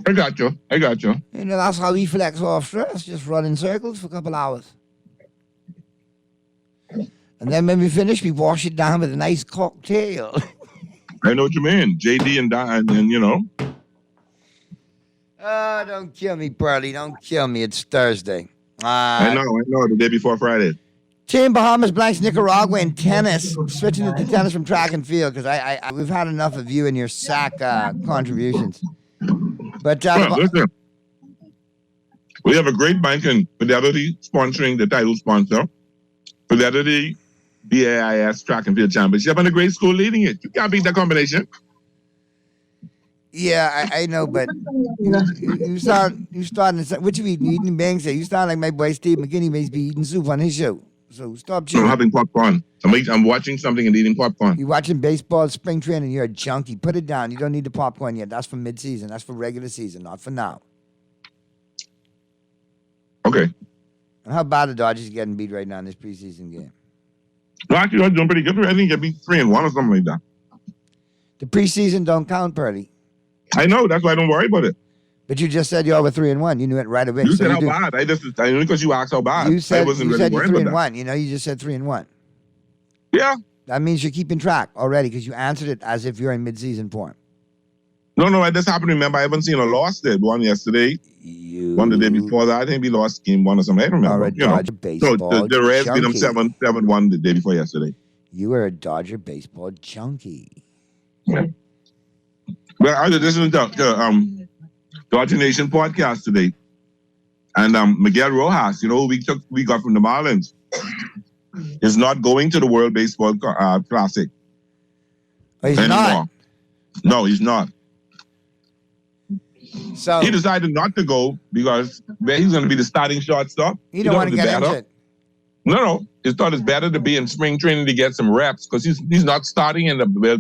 I got you. You know, that's how we flex off stress. Just run in circles for a couple hours. And then when we finish, we wash it down with a nice cocktail. I know what you mean. JD and you know. Oh, don't kill me, Pearly. Don't kill me. It's Thursday. I know. The day before Friday. Team Bahamas blanks Nicaragua in tennis. Switching to tennis from track and field because we've had enough of you and your sack contributions. But listen, we have a great bank in Fidelity sponsoring the title sponsor. Fidelity BAIS Track and Field Championship and a great school leading it. You can't beat that combination. Yeah, I know, but you starting. What you eating? Bang say you sound like my boy Steve McKinney may be eating soup on his show. So stop chewing. I'm having popcorn. I'm watching something and eating popcorn. You're watching baseball, spring training. You're a junkie. Put it down. You don't need the popcorn yet. That's for mid-season. That's for regular season, not for now. Okay. And how about the Dodgers getting beat right now in this preseason game? No, actually, they're doing pretty good. I think they'll be 3-1 or something like that. The preseason don't count, Purdy. I know. That's why I don't worry about it. But you just said you all were 3-1. You knew it right away. You said how bad. I only because you asked how bad. You said I wasn't you really said you're worried about 3-1. You know, you just said 3-1. Yeah. That means you're keeping track already because you answered it as if you're in mid-season form. No, I just happened to remember I haven't seen a loss there. One yesterday, one the day before that. I think we lost game 1 or something. I don't remember. All right, Dodger baseball so the Reds beat them junkie. 7-1 the day before yesterday. You were a Dodger baseball junkie. Yeah. Well, I was listening to Dodger Nation podcast today, and Miguel Rojas, you know, we got from the Marlins, is not going to the World Baseball Classic. Oh, he's anymore. not? No, he's not. So he decided not to go because he's going to be the starting shortstop. He don't want to get injured. No. He thought it's better to be in spring training to get some reps because he's not starting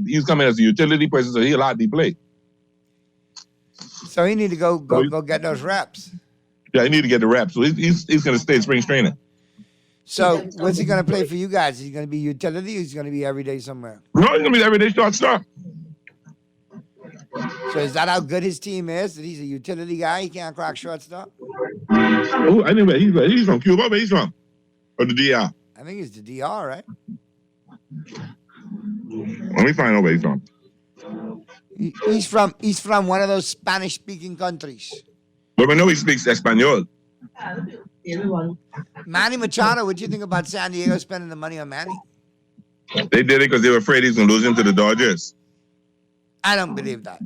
he's coming as a utility person, so he'll hardly play. So he need to go get those reps. Yeah, he need to get the reps. So he's going to stay in spring training. So what's he going to play for you guys? Is he going to be utility or is he going to be every day somewhere? No, he's going to be the everyday shortstop. So is that how good his team is? That he's a utility guy? He can't crack shortstop? Oh, I know he's from Cuba. Where he's from? Or the DR? I think it's the DR, right? Let me find out where he's from. He's from one of those Spanish-speaking countries. But I know he speaks Espanol. Manny Machado, what do you think about San Diego spending the money on Manny? They did it because they were afraid he's going to lose him to the Dodgers. I don't believe that.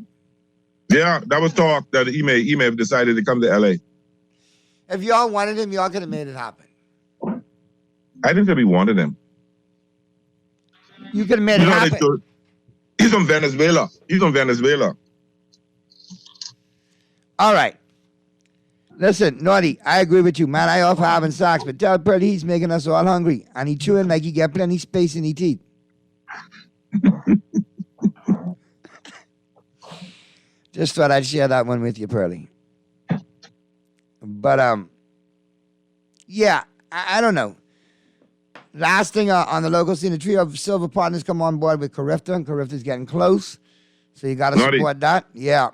Yeah, that was talk that he may have decided to come to LA. If y'all wanted him, y'all could have made it happen. I didn't say we wanted him. You could have made it happen. He's from Venezuela. He's from Venezuela. All right. Listen, Naughty, I agree with you, man. I offer having socks, but tell Pearly he's making us all hungry. And he chewing like he got plenty space in his teeth. Just thought I'd share that one with you, Pearly. But, yeah, I don't know. Last thing on the local scene, the trio of silver partners come on board with Carifta, and Carifta's getting close. So you got to support that. Yeah.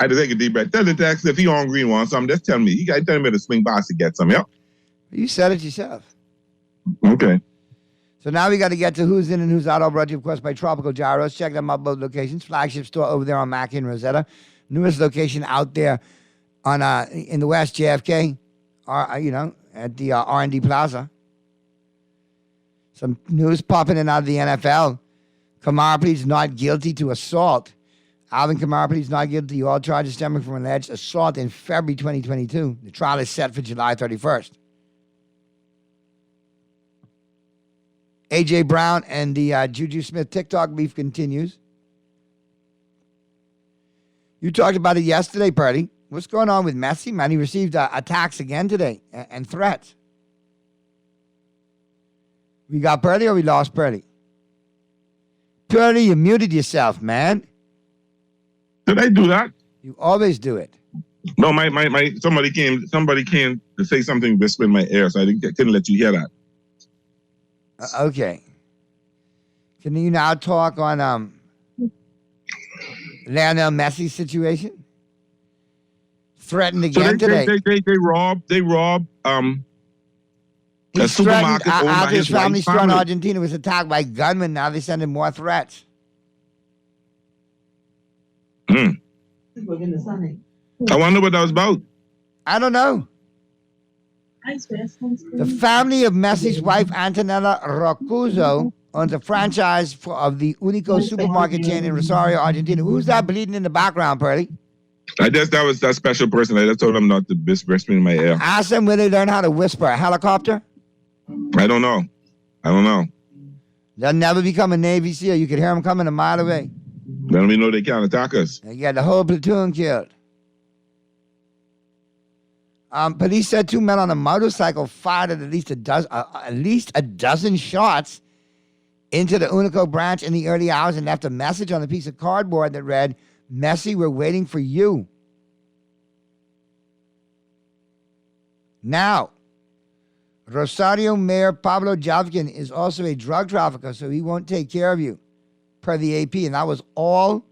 I had to take a deep breath. Tell the text if he hungry and wants something, just tell me. You got to tell me to swing past to get some, yeah? You said it yourself. Okay. So now we got to get to who's in and who's out. All brought to you, of course, by Tropical Gyros. Check them out, both locations. Flagship store over there on Mackey and Rosetta. Newest location out there on in the West, JFK, at the R&D Plaza. Some news popping in out of the NFL. Kamara pleads not guilty to assault. Alvin Kamara pleads not guilty to all charges stemming from alleged assault in February 2022. The trial is set for July 31st. A.J. Brown and the Juju Smith TikTok beef continues. You talked about it yesterday, Purdy. What's going on with Messi, man? He received attacks again today and threats. We got Purdy or we lost Purdy? Purdy, you muted yourself, man. Did I do that? You always do it. No, somebody came to say something whisper in my ear, so I couldn't let you hear that. Okay. Can you now talk on Lionel Messi's situation? Threatened again today. They robbed a supermarket owned by after his his family wife's store in family. Argentina was attacked by gunmen. Now they send him more threats. I wonder what that was about. I don't know. The family of Messi's wife, Antonella Roccuzzo, owns a franchise of the Unico supermarket chain in Rosario, Argentina. Who's that bleeding in the background, Purdy? I guess that was that special person. I just told him not to whisper in my ear. Ask them where they learn how to whisper. A helicopter? I don't know. They'll never become a Navy SEAL. You could hear them coming a mile away. Then we know they can't attack us. They got the whole platoon killed. Police said 2 men on a motorcycle fired at least a dozen shots into the Unico branch in the early hours and left a message on a piece of cardboard that read, "Messi, we're waiting for you." Now, Rosario Mayor Pablo Javkin is also a drug trafficker, so he won't take care of you, per the AP. And that was all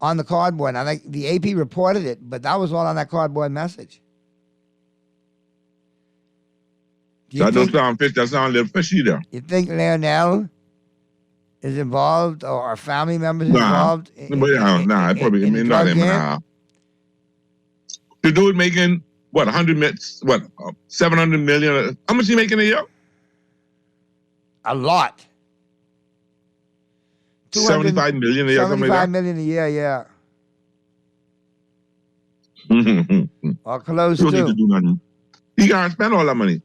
on the cardboard. Now, the AP reported it, but that was all on that cardboard message. That don't sound fish. That sound a little fishy there. You think Lionel is involved or our family members involved? I probably not him. Nah. The dude making what 700 million? How much is he making a year? A lot. 75 million a year. 75 million a year, yeah. Or close to. He don't need to do nothing. He can't spend all that money.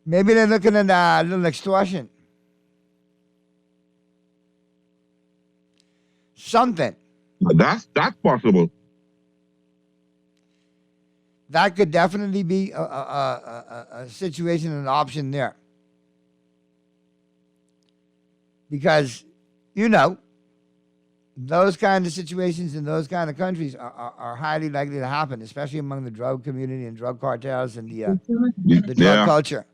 Maybe they're looking at a little extortion. Something. That's possible. That could definitely be a situation, an option there. Because, those kind of situations in those kind of countries are highly likely to happen, especially among the drug community and drug cartels and the drug culture.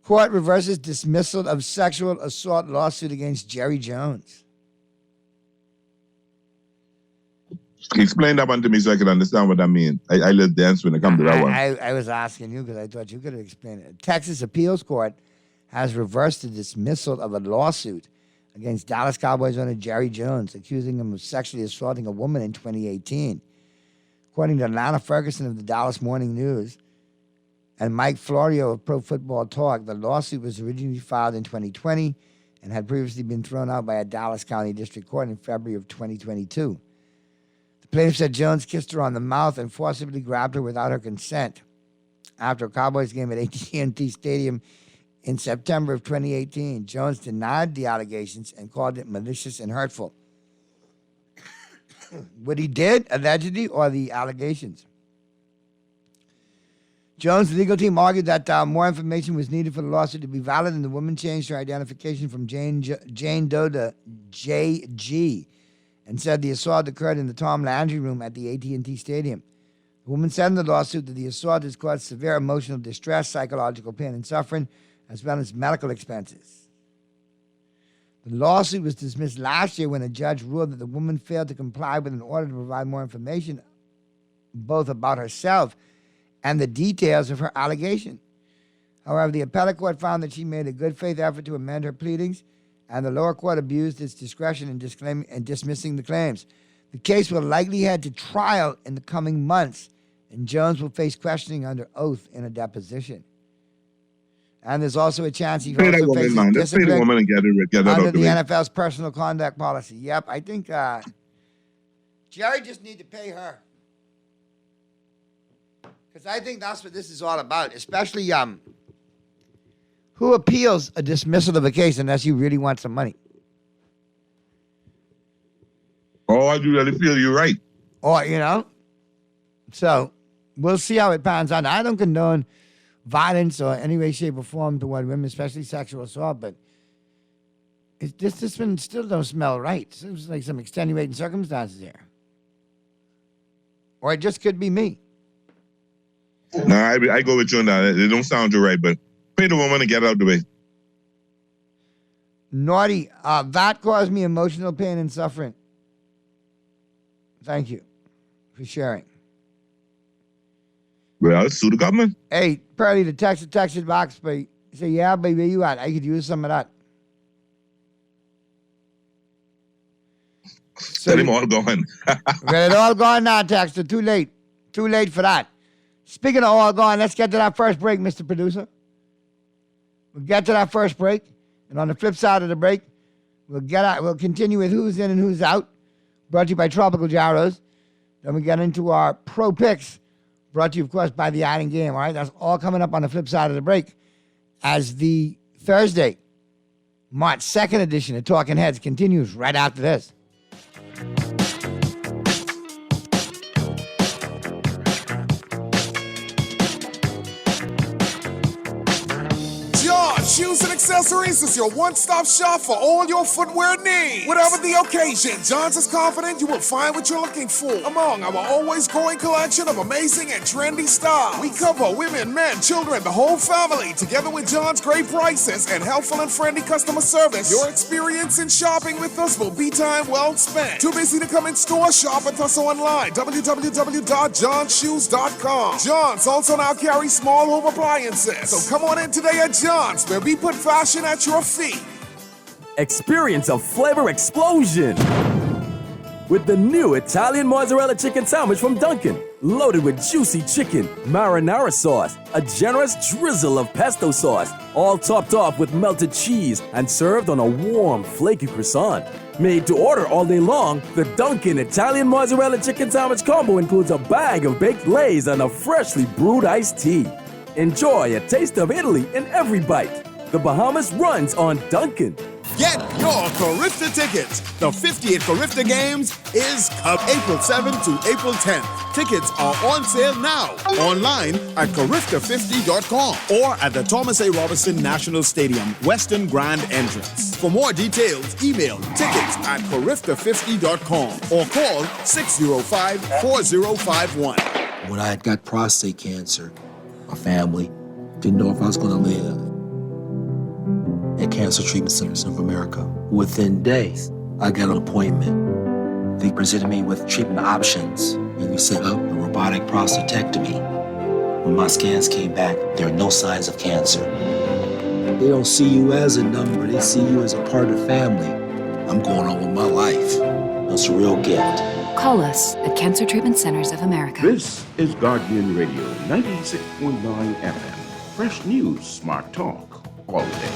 Court reverses dismissal of sexual assault lawsuit against Jerry Jones. Explain that one to me so I can understand what that means. I let dance when it comes to that one. I was asking you because I thought you could have explained it. Texas Appeals Court has reversed the dismissal of a lawsuit against Dallas Cowboys owner Jerry Jones, accusing him of sexually assaulting a woman in 2018. According to Lana Ferguson of the Dallas Morning News and Mike Florio of Pro Football Talk, the lawsuit was originally filed in 2020 and had previously been thrown out by a Dallas County District Court in February of 2022. The plaintiff said Jones kissed her on the mouth and forcibly grabbed her without her consent after a Cowboys game at AT&T Stadium in September of 2018. Jones denied the allegations and called it malicious and hurtful. What he did, allegedly, or the allegations? Jones' legal team argued that more information was needed for the lawsuit to be valid, and the woman changed her identification from Jane Doe to JG and said the assault occurred in the Tom Landry room at the AT&T Stadium. The woman said in the lawsuit that the assault has caused severe emotional distress, psychological pain, and suffering, as well as medical expenses. The lawsuit was dismissed last year when a judge ruled that the woman failed to comply with an order to provide more information, both about herself and the details of her allegation. However, the appellate court found that she made a good faith effort to amend her pleadings, and the lower court abused its discretion in dismissing the claims. The case will likely head to trial in the coming months, and Jones will face questioning under oath in a deposition. And there's also a chance he also faces discipline under the NFL's personal conduct policy. Yep, I think Jerry just need to pay her. Because I think that's what this is all about, especially who appeals a dismissal of a case unless you really want some money? Oh, I do really feel you're right. Or, so we'll see how it pans out. I don't condone violence or any way, shape, or form toward women, especially sexual assault, but this one still don't smell right. Seems like some extenuating circumstances there. Or it just could be me. No, I go with you on that. It don't sound too right, but pay the woman and get out the way. Naughty, that caused me emotional pain and suffering. Thank you for sharing. Well, sue the government. Hey, Pearly, the text box, but say, yeah, baby, where you at? I could use some of that. Let him all going. Well, it all gone now, Texter. Too late. Too late for that. Speaking of all gone, let's get to that first break, Mr. Producer. We'll get to that first break. And on the flip side of the break, we'll continue with who's in and who's out. Brought to you by Tropical Gyros. Then we get into our pro picks. Brought to you, of course, by the Island Game. All right, that's all coming up on the flip side of the break as the Thursday, March 2nd edition of Talking Heads continues right after this. Shoes and accessories is your one-stop shop for all your footwear needs. Whatever the occasion, John's is confident you will find what you're looking for among our always growing collection of amazing and trendy styles. We cover women, men, children, the whole family. Together with John's great prices and helpful and friendly customer service, your experience in shopping with us will be time well spent. Too busy to come in store? Shop with us online. www.johnshoes.com. John's also now carries small home appliances. So come on in today at John's, where we put fashion at your feet. Experience a flavor explosion with the new Italian mozzarella chicken sandwich from Dunkin'. Loaded with juicy chicken, marinara sauce, a generous drizzle of pesto sauce, all topped off with melted cheese and served on a warm, flaky croissant. Made to order all day long, the Dunkin' Italian mozzarella chicken sandwich combo includes a bag of baked lays and a freshly brewed iced tea. Enjoy a taste of Italy in every bite. The Bahamas runs on Dunkin'. Get your Carifta tickets. The 58th Carifta Games is April 7th to April 10th. Tickets are on sale now. Online at Carifta50.com or at the Thomas A. Robinson National Stadium, Western Grand Entrance. For more details, email tickets@Carifta50.com or call 605-4051. When I had got prostate cancer, my family didn't know if I was going to live. At Cancer Treatment Centers of America, within days, I got an appointment. They presented me with treatment options, and we set up a robotic prostatectomy. When my scans came back, there are no signs of cancer. They don't see you as a number, they see you as a part of the family. I'm going on with my life. It's a real gift. Call us at Cancer Treatment Centers of America. This is Guardian Radio 96.9 FM. Fresh news, smart talk, all day.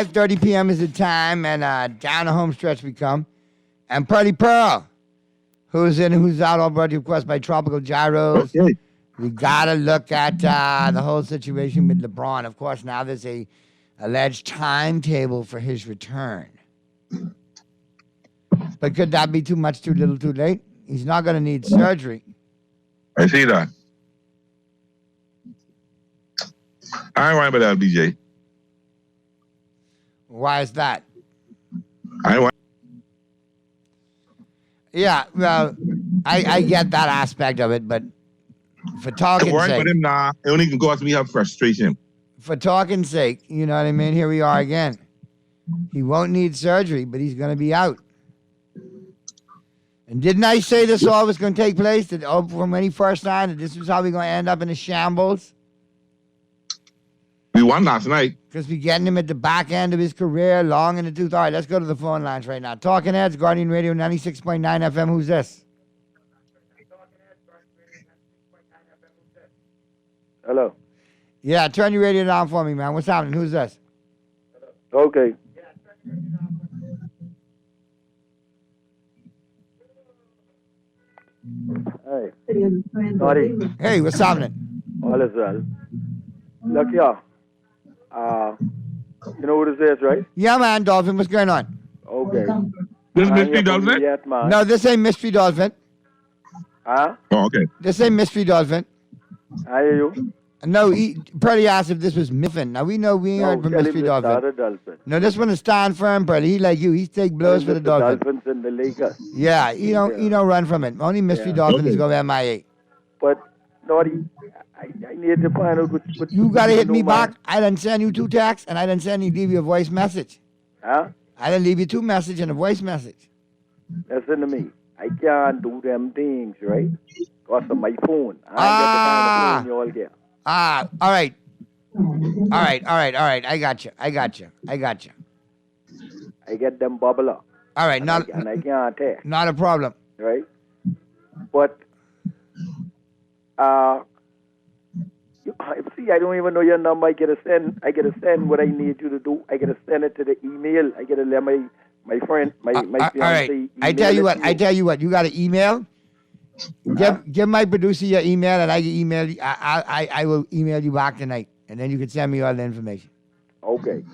.30 p.m. is the time, and down the home stretch we come. And Pearly Pearl, who's in, who's out, all brought to you, of course, by Tropical Gyros. Okay. We got to look at the whole situation with LeBron. Of course, now there's a alleged timetable for his return. But could that be too much, too little, too late? He's not going to need surgery. I see that. I ain't worried about that, BJ. Why is that? I ain't worried. Yeah, well, I get that aspect of it, but for talking worried sake, about him now. It only can cause me have frustration. for talking sake, you know what I mean? Here we are again. He won't need surgery, but he's going to be out. And didn't I say this all was going to take place? That from when he first signed, that this was how we're going to end up in a shambles? We won last night. Because we're getting him at the back end of his career, long in the tooth. All right, let's go to the phone lines right now. Talking Heads, Guardian Radio 96.9 FM. Who's this? Hello. Yeah, turn your radio down for me, man. What's happening? Who's this? Okay. Hey. Sorry. Hey, what's happening? All is well. Look here. You know who this is, right? Yeah, man, Dolphin. What's going on? Okay. This Mystery Dolphin? Yet, man. No, this ain't Mystery Dolphin. Huh? Oh, okay. This ain't Mystery Dolphin. I hear you. No, Pearly asked if this was Miffin. Now, we know we ain't heard from tell him Mystery it's Dolphin. not a Dolphin. No, this one is stand firm, Pearly. He like you. He take blows for the Dolphin. Dolphins in the Lakers. Yeah, he don't run from it. Only Mystery Dolphin is going to MIA. But, Naughty, I need to find out what You got to hit me back. I done send you 2 texts, and I done leave you a voice message. Huh? I done leave you 2 messages and a voice message. Listen to me. I can't do them things, right? Because of my phone. I ain't got the kind of phone you all get. All right. I got you. I get them bubbler. All right, and I can't text. Not a problem. Right? But, see, I don't even know your number. I get to send what I need you to do. I get to send it to the email. I get to let my friend, my fiance. All right. I tell you what. You got an email? Give my producer your email, and I can email you. I will email you back tonight, and then you can send me all the information. Okay.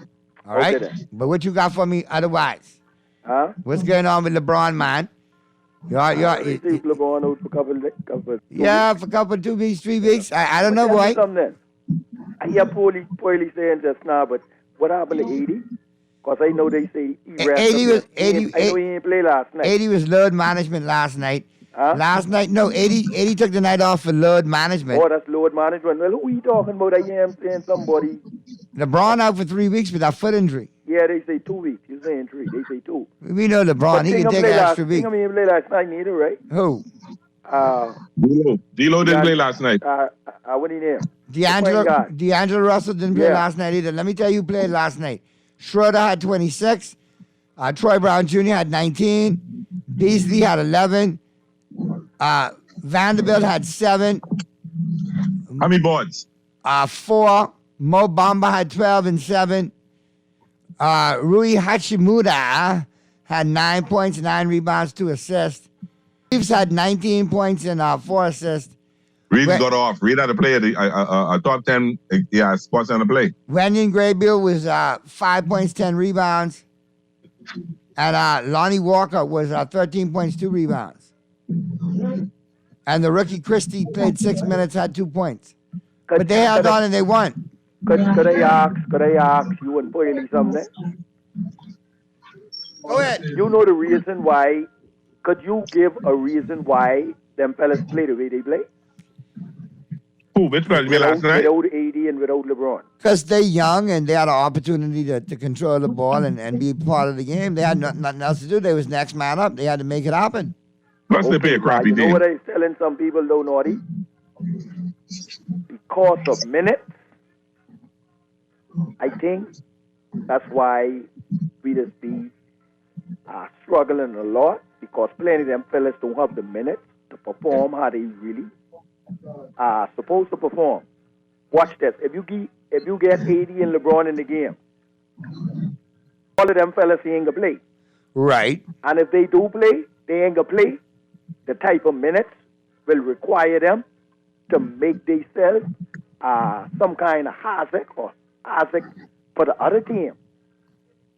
All right. Okay then. But what you got for me otherwise? Huh? What's going on with LeBron, man? LeBron out for couple. Yeah, for a couple, 2 weeks, 3 weeks. I don't know, boy. I hear Paulie saying just now, but what happened to 80? Because I know they say he rested. I know he ain't play last night. 80 was load management last night. Huh? Last night, no, 80 took the night off for load management. Oh, that's load management. Well, who are you talking about? I am saying somebody. LeBron out for 3 weeks with that foot injury. Yeah, they say 2 weeks. You're saying 3. They say 2. We know LeBron. He can take an extra week. He didn't play last night neither, right? Who? D'Lo didn't play last night. What do you name? D'Angelo Russell didn't play last night either. Let me tell you who played last night. Schroeder had 26. Troy Brown Jr. had 19. Beasley had 11. Vanderbilt had 7. How many boards? 4. Mo Bamba had 12 and 7. Rui Hachimura had 9 points, 9 rebounds, 2 assists. Reeves had 19 points and 4 assists. Reeves got off. Reed had to play a top 10 sports on the play. Wenyon Graybill was 5 points, 10 rebounds. And Lonnie Walker was 13 points, 2 rebounds. And the rookie Christie played 6 minutes, had 2 points. But they held on and they won. Could I ask you and Poily something? Go ahead. You know the reason why? Could you give a reason why them fellas play the way they play? Who? Which fellas play last night? Without AD and without LeBron. Because they're young and they had an opportunity to control the ball and be part of the game. They had nothing else to do. They was next man up. They had to make it happen. Plus they play a crappy You know team. what I'm telling some people though, Naughty? Because of minutes, I think that's why we just be struggling a lot, because plenty of them fellas don't have the minutes to perform how they really are supposed to perform. Watch this. If you get AD and LeBron in the game, all of them fellas ain't gonna play. Right. And if they do play, they ain't gonna play. The type of minutes will require them to make themselves some kind of hazard for the other team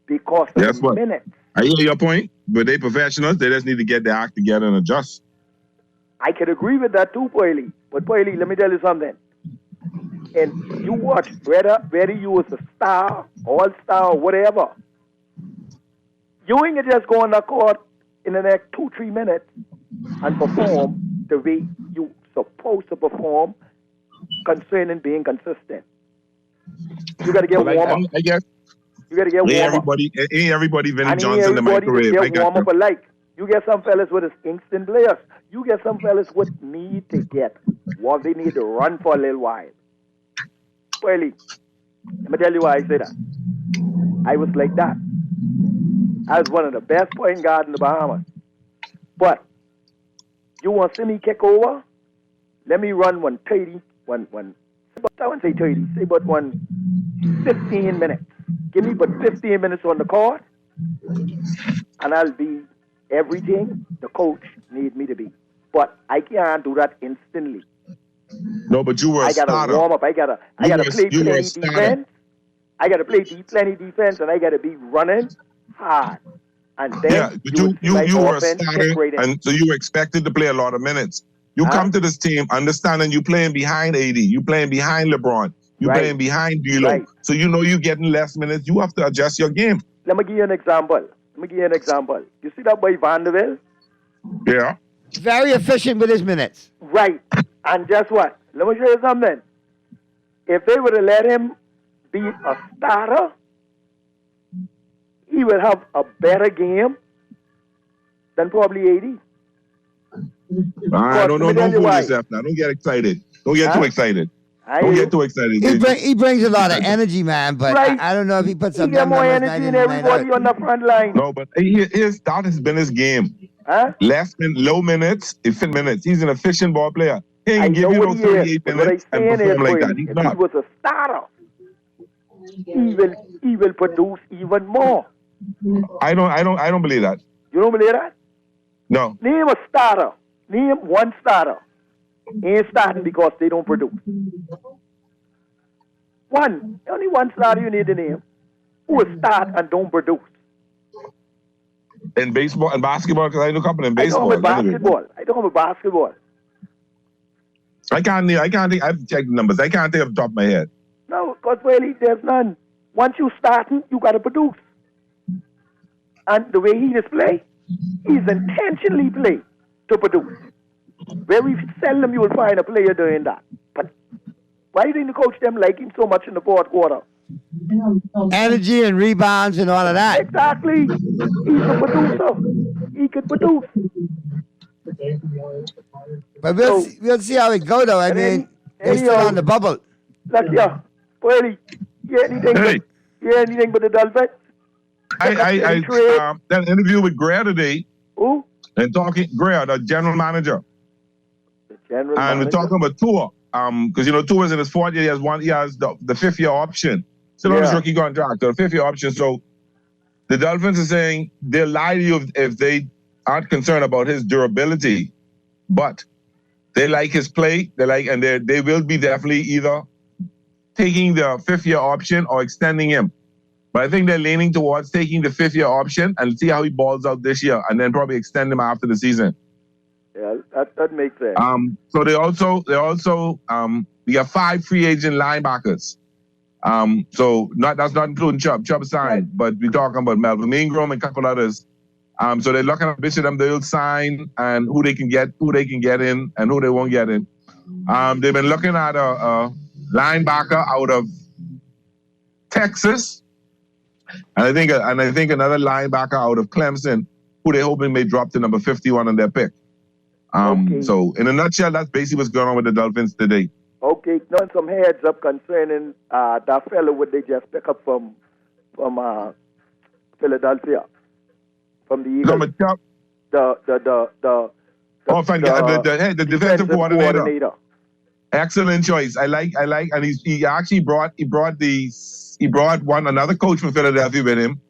because of That's the what. minutes. I hear your point, but they professionals. They just need to get their act together and adjust. I can agree with that too, Poily. But Poily, let me tell you something. And you watch, whether you was a star, all-star, or whatever, you ain't gonna just go on the court in the next 2-3 minutes and perform the way you supposed to perform concerning being consistent. You gotta get warm up. I guess. You gotta get warm up. Ain't everybody Vinnie And Johnson the microwave. I get got warm you. up alike. You get some fellas with instant players. You get some fellas with need to get what they need to run for a little while. Well, let me tell you why I say that. I was like that. I was one of the best point guards in the Bahamas. But you want to see me kick over? Let me run 130, I won't say 30, say about 15 minutes. Give me but 15 minutes on the court, and I'll be everything the coach needs me to be. But I can't do that instantly. No, but you were a I gotta starter. warm up. I gotta play plenty defense. I gotta play plenty defense, and I gotta be running hard. And then Yeah, but you were a offense starter, kick right in. and so you were expected to play a lot of minutes. You come to this team understanding you playing behind AD, you playing behind LeBron, you playing behind D'Lo. Right. So you know you getting less minutes. You have to adjust your game. Let me give you an example. You see that boy Vanderbilt? Yeah. Very efficient with his minutes. Right. And guess what? Let me show you something. If they would have let him be a starter, he would have a better game than probably AD. I don't know. Don't fool yourself now. Don't get excited. Don't get too excited. Don't get too excited. He brings a lot of energy, man, but Right. I don't know if he puts up He got them more numbers energy night than in and night everybody out. on the front line. No, but that has been his game. Huh? Low minutes, efficient minutes. He's an efficient ball player. He ain't I give know you what no he is, 38 but what minutes I'm and saying perform is, like boy, that. He's if not. he was a starter, he will produce even more. I don't believe that. You don't believe that? No. Name a starter. Name one starter. Ain't starting because they don't produce. Only one starter you need to name who will start and don't produce. In baseball and basketball, because I know a couple in I baseball. don't have a basketball. I can't think. I have to check the numbers. I can't think off the top of my head. No, because really there's none. Once you starting, you got to produce. And the way he display, he's intentionally play to produce. Very seldom you will find a player doing that. But why do you think the coach them like him so much in the fourth quarter? Energy and rebounds and all of that. Exactly. He's a producer. He can produce. But we'll see how it go, though. I mean, they're still on the bubble. Look, yeah. Well, yeah, anything but the Dolphins? I done an interview with Greer today. Who? And talking Greer, the general manager. And we're talking about Tua. Because Tua is in his fourth year. He has the 5th year option. Still on his rookie contract, the 5th year option. So the Dolphins are saying they'll lie to you if they aren't concerned about his durability. But They like his play. They will be definitely either taking the 5th-year option or extending him. But I think they're leaning towards taking the 5th-year option and see how he balls out this year, and then probably extend him after the season. Yeah, that makes sense. So we have 5 free agent linebackers. So that's not including Chubb. Chubb signed, but we're talking about Melvin Ingram and a couple others. So they're looking at which of them they'll sign and who they can get in, and who they won't get in. They've been looking at a linebacker out of Texas, and I think another linebacker out of Clemson, who they're hoping may drop to number 51 on their pick. So in a nutshell, that's basically what's going on with the Dolphins today. Okay, now some heads up concerning that fellow what they just pick up from Philadelphia, from the Eagles. The defensive coordinator. Excellent choice. I like, and he actually brought another coach from Philadelphia with him.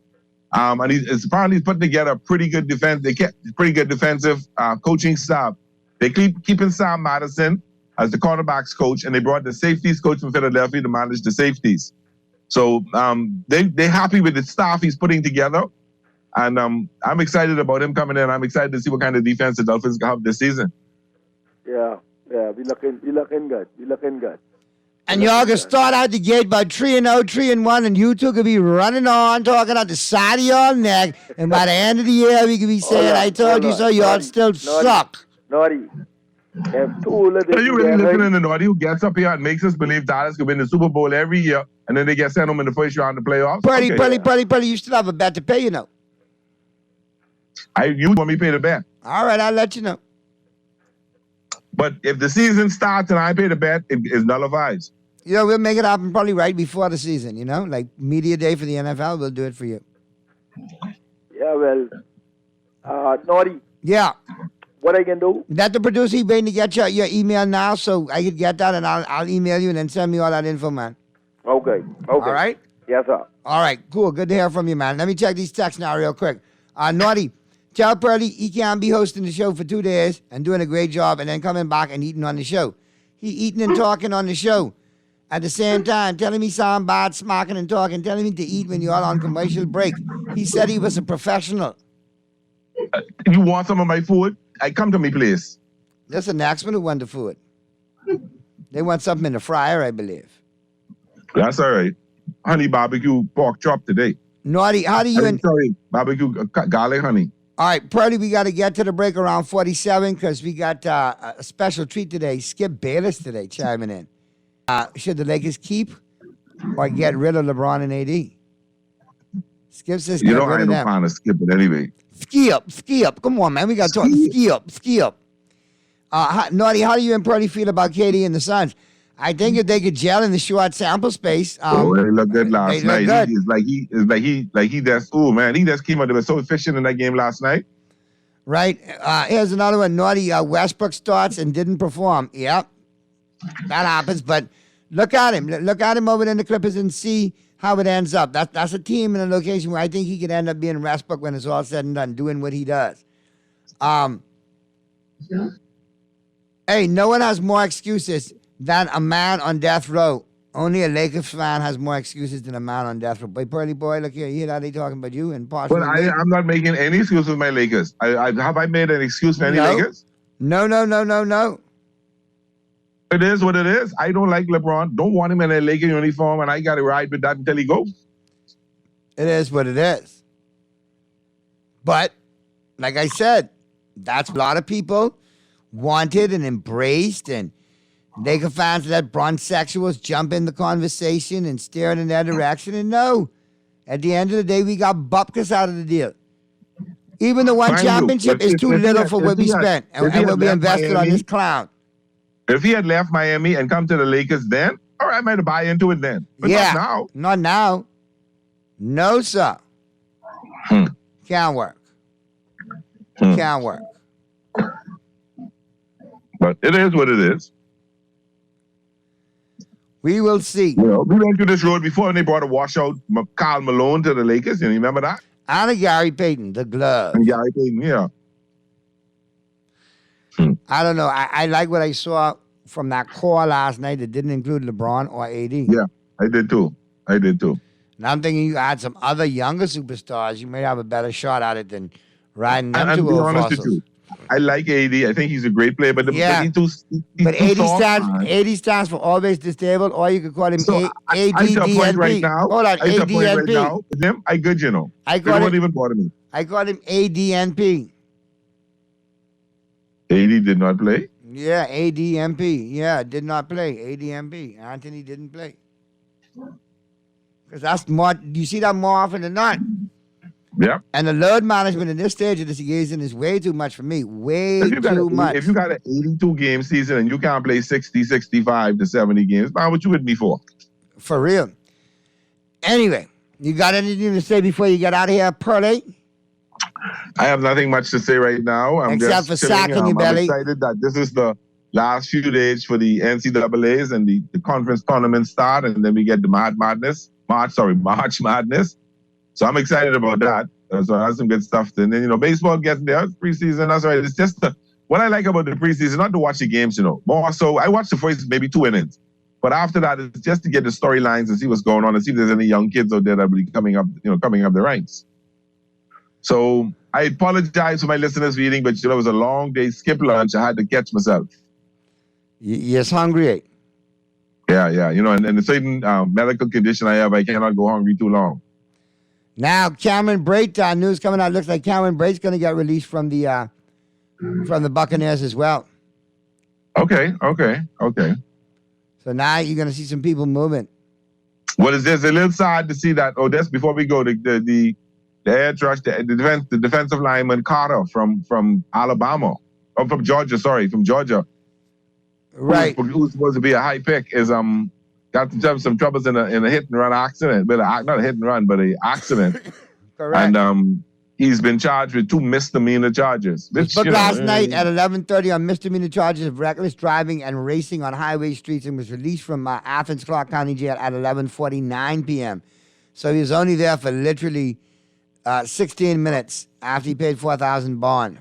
And he's putting together a pretty good defensive coaching staff. They keeping Sam Madison as the cornerbacks coach, and they brought the safeties coach from Philadelphia to manage the safeties. So they're happy with the staff he's putting together, and I'm excited about him coming in. I'm excited to see what kind of defense the Dolphins have this season. Yeah, we looking good. And y'all can start out the gate by 3-0, 3-1, and you two could be running on, talking out the side of your neck, and by the end of the year, we could be saying, I told you so, y'all still suck. Naughty. Are you really listening to Naughty, who gets up here and makes us believe Dallas could win the Super Bowl every year, and then they get sent home in the first round of the playoffs? Purdy, you still have a bet to pay, you know. You want me to pay the bet? All right, I'll let you know. But if the season starts and I pay the bet, it is nullified. You know, we'll make it happen probably right before the season, you know? Like media day for the NFL, we'll do it for you. Yeah, well, Naughty. Yeah. What I can do? Let the producer waiting to get your email now so I can get that, and I'll email you and then send me all that info, man. Okay. All right? Yes, sir. All right, cool. Good to hear from you, man. Let me check these texts now real quick. Naughty, tell Purdy he can't be hosting the show for 2 days and doing a great job and then coming back and eating on the show. He eating and talking on the show. At the same time, telling me sound bad, smacking and talking, telling me to eat when you're all on commercial break. He said he was a professional. You want some of my food? Come to me, please. That's the next one who want the food. They want something in the fryer, I believe. That's all right. Honey barbecue pork chop today. Naughty, how do you... barbecue garlic honey. All right, Purdy, we got to get to the break around 47 because we got a special treat today. Skip Bayless today chiming in. Should the Lakers keep or get rid of LeBron and AD? Skip says get rid of them. You don't find a skip it anyway. Skip. Come on, man. We got to talk. Skip. Naughty, how do you and Purdy feel about KD and the Suns? I think if they could gel in the short sample space, they looked good last night. He just came out. They were so efficient in that game last night. Right. Here's another one. Naughty, Westbrook starts and didn't perform. Yep. That happens, but look at him. Look at him over there in the Clippers and see how it ends up. That's a team in a location where I think he could end up being Westbrook when it's all said and done, doing what he does. Hey, no one has more excuses than a man on death row. Only a Lakers fan has more excuses than a man on death row. But Pearly boy, look here, you hear how they talking about you and partially. But I'm not making any excuse with my Lakers. Have I made an excuse for any Lakers? No. It is what it is. I don't like LeBron. Don't want him in a Laker uniform, and I got to ride with that until he goes. It is what it is. But, like I said, that's a lot of people wanted and embraced, and Laker fans let bronzexuals jump in the conversation and stare in their direction. And no, at the end of the day, we got bupkis out of the deal. Even the one championship is too little for what we spent and what we invested on this clown. If he had left Miami and come to the Lakers then, all right, I might buy into it then. But not now. Not now. No, sir. Can't work. Can't work. But it is what it is. We will see. Well, we went through this road before and they brought a washout Karl Malone to the Lakers. You remember that? And Gary Payton, the glove. And Gary Payton, yeah. I don't know. I like what I saw from that core last night that didn't include LeBron or AD. Yeah, I did too. And I'm thinking you add some other younger superstars, you may have a better shot at it than riding them And two to be old honest with fossils. you, I like AD. I think he's a great player, but Yeah. he's too But too 80 soft, stands, man. 80 stands for always disabled, or you could call him So I to a point right now. Hold on, I to a point right ADNP. now. With him, I good, you know. I It got won't it. even bother me. I called him ADNP. AD did not play. Yeah, ADMP. Yeah, did not play. ADMP. Anthony didn't play. Because that's more, you see that more often than not. Yeah. And the load management in this stage of the season is way too much for me. Way too much. If you got an 82 game season and you can't play 60, 65 to 70 games, man, what you with me for? For real. Anyway, you got anything to say before you get out of here, Pearly? I have nothing much to say right now. I'm Except just for chilling. sack in your I'm belly. excited that this is the last few days for the NCAAs and the conference tournament start, and then we get the March Madness. So I'm excited about that. So that's some good stuff. And then, baseball gets there, preseason, that's right. It's just what I like about the preseason, not to watch the games, more so I watch the first maybe 2 innings. But after that, it's just to get the storylines and see what's going on and see if there's any young kids out there that will be coming up the ranks. So I apologize for my listeners reading, but it was a long day, skip lunch. I had to catch myself. Yes, hungry. Yeah. And a certain medical condition I have, I cannot go hungry too long. Now, Cameron Brate, news coming out. Looks like Cameron Brate's going to get released from the Buccaneers as well. Okay. So now you're going to see some people moving. Well, it's just a little sad to see that. Oh, that's before we go. The edge rush, the defensive lineman Carter from Alabama, from Georgia. Right. Who's supposed to be a high pick is got some troubles in a hit and run accident, but not a hit and run, but an accident. Correct. And he's been charged with 2 misdemeanor charges. He was booked last night at 11:30 on misdemeanor charges of reckless driving and racing on highway streets and was released from Athens Clark County Jail at 11:49 p.m. So he was only there for literally 16 minutes after he paid $4,000 bond.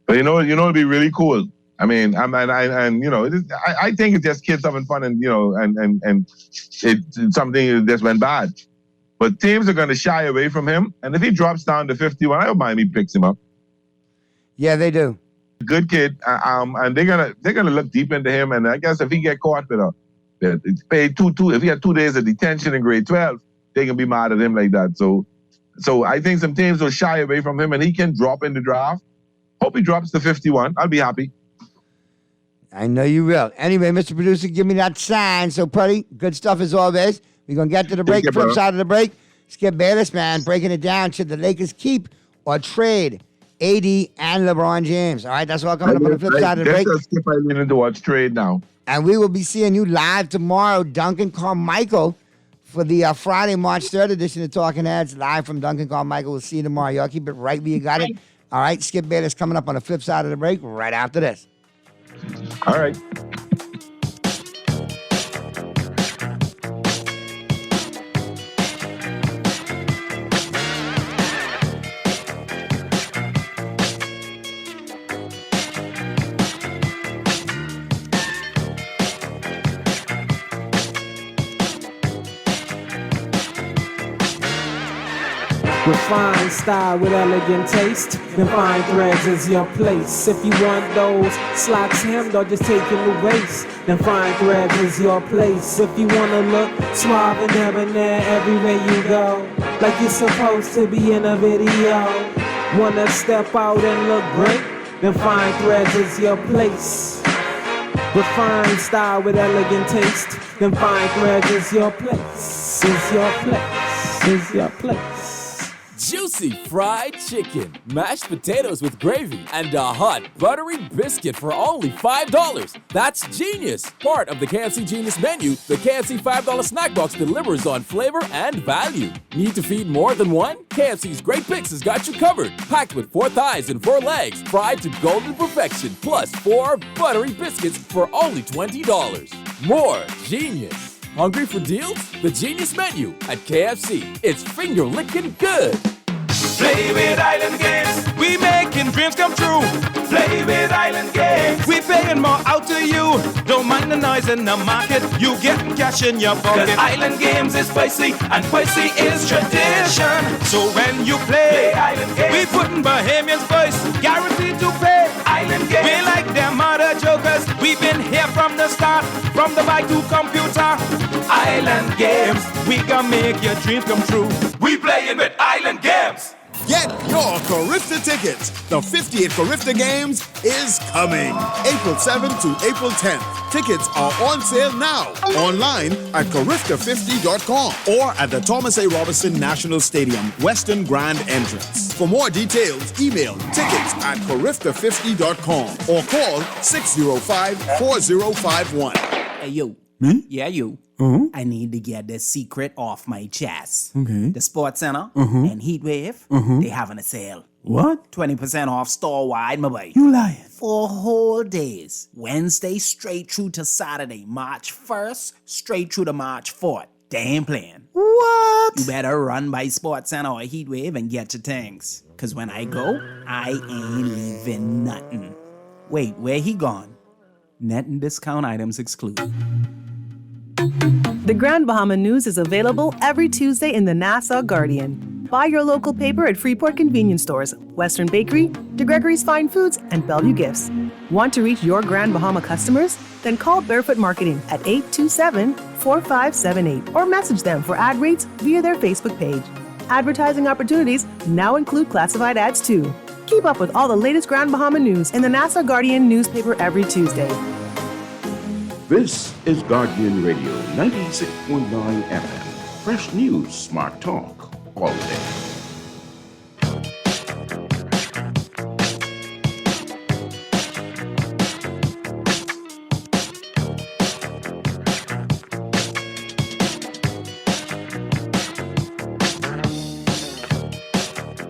But it'd be really cool. I mean, I think it's just kids having fun, and it's something that just went bad. But teams are going to shy away from him, and if he drops down to 51, I don't mind he picks him up. Yeah, they do. Good kid, and they're gonna look deep into him. And I guess if he get caught with if he had 2 days of detention in grade 12, they can be mad at him like that. So I think some teams will shy away from him, and he can drop in the draft. Hope he drops to 51. I'll be happy. I know you will. Anyway, Mr. Producer, give me that sign. So, Putty, good stuff as always. We're going to get to the break. Flip side of the break, Skip Bayless, man, breaking it down. Should the Lakers keep or trade AD and LeBron James? All right, that's all coming up on the flip side of the break. Skip, I lean into watch trade now. And we will be seeing you live tomorrow, Duncan Carmichael, for the Friday, March 3rd edition of Talking Heads, live from Duncan Carmichael. We'll see you tomorrow. Y'all keep it right where you got it. All right, Skip Bayless coming up on the flip side of the break right after this. All right. Refined style with elegant taste. Then fine threads is your place. If you want those slacks hemmed or just taking the waist, then fine threads is your place. If you wanna look suave and debonair everywhere you go, like you're supposed to be in a video, wanna step out and look great, then fine threads is your place. Refined style with elegant taste. Then fine threads is your place. Is your place. Is your place. Juicy fried chicken, mashed potatoes with gravy, and a hot buttery biscuit for only $5. That's genius! Part of the KFC Genius menu, the KFC $5 snack box delivers on flavor and value. Need to feed more than one? KFC's Great Picks has got you covered. Packed with 4 thighs and 4 legs, fried to golden perfection, plus 4 buttery biscuits for only $20. More genius! Hungry for deals? The Genius menu at KFC. It's finger-licking good. Play with Island Games. We making dreams come true. Play with Island Games. We paying more out to you. Don't mind the noise in the market. You getting cash in your pocket. 'Cause Island Games is spicy and spicy is tradition. So when you play Island Games, we putting Bahamians first. Guaranteed to pay. Island Games. We like them other jokers. We've been here from the start. From the bike to computer. Island Games. We gonna make your dreams come true. We playing with Island Games. Get your Carifta tickets. The 58th Carifta Games is coming. April 7th to April 10th. Tickets are on sale now. Online at Carifta50.com or at the Thomas A. Robinson National Stadium, Western Grand Entrance. For more details, email tickets@Carifta50.com or call 605-4051. Hey, you. Me? Yeah, you. Uh-huh. I need to get this secret off my chest. Okay. The Sports Center Uh-huh. and Heatwave, Uh-huh. they having a sale. What? 20% off store-wide, my boy. You lying. 4 whole days. Wednesday straight through to Saturday, March 1st, straight through to March 4th. They ain't playing. What? You better run by Sports Center or Heatwave and get your things. Because when I go, I ain't leaving nothing. Wait, where he gone? Net and discount items excluded. The Grand Bahama News is available every Tuesday in the Nassau Guardian. Buy your local paper at Freeport convenience stores, Western Bakery, DeGregory's Fine Foods, and Bellevue Gifts. Want to reach your Grand Bahama customers? Then call Barefoot Marketing at 827-4578 or message them for ad rates via their Facebook page. Advertising opportunities now include classified ads too. Keep up with all the latest Grand Bahama news in the Nassau Guardian newspaper every Tuesday. This is Guardian Radio 96.9 FM. Fresh news, smart talk, all day.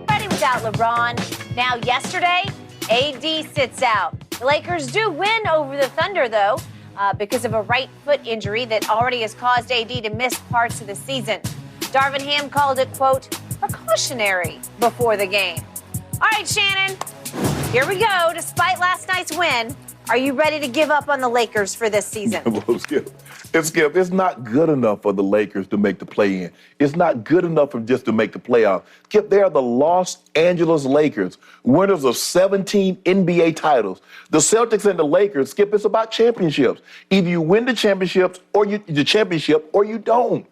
Ready without LeBron. Now, yesterday, AD sits out. The Lakers do win over the Thunder, though, because of a right foot injury that already has caused AD to miss parts of the season. Darvin Ham called it, quote, precautionary before the game. All right, Shannon, here we go. Despite last night's win, are you ready to give up on the Lakers for this season? Well, Skip, it's not good enough for the Lakers to make the play-in. It's not good enough for just to make the playoffs. Skip, they are the Los Angeles Lakers, winners of 17 NBA titles. The Celtics and the Lakers, Skip, it's about championships. Either you win the championship or you don't.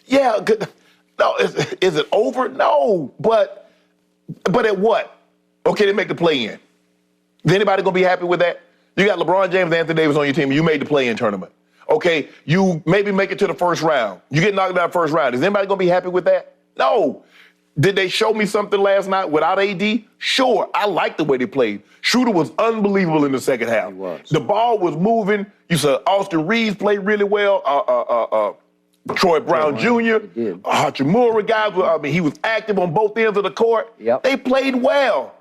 Yeah, good. No, is it over? No, but at what? Okay, they make the play-in. Is anybody gonna be happy with that? You got LeBron James and Anthony Davis on your team, and you made the play-in tournament. Okay, you maybe make it to the first round. You get knocked out the first round. Is anybody gonna be happy with that? No. Did they show me something last night without AD? Sure, I liked the way they played. Shooter was unbelievable in the second half. He was. The ball was moving. You saw Austin Reeves played really well. Troy Brown Jr., Hachimura guys, he was active on both ends of the court. Yep. They played well.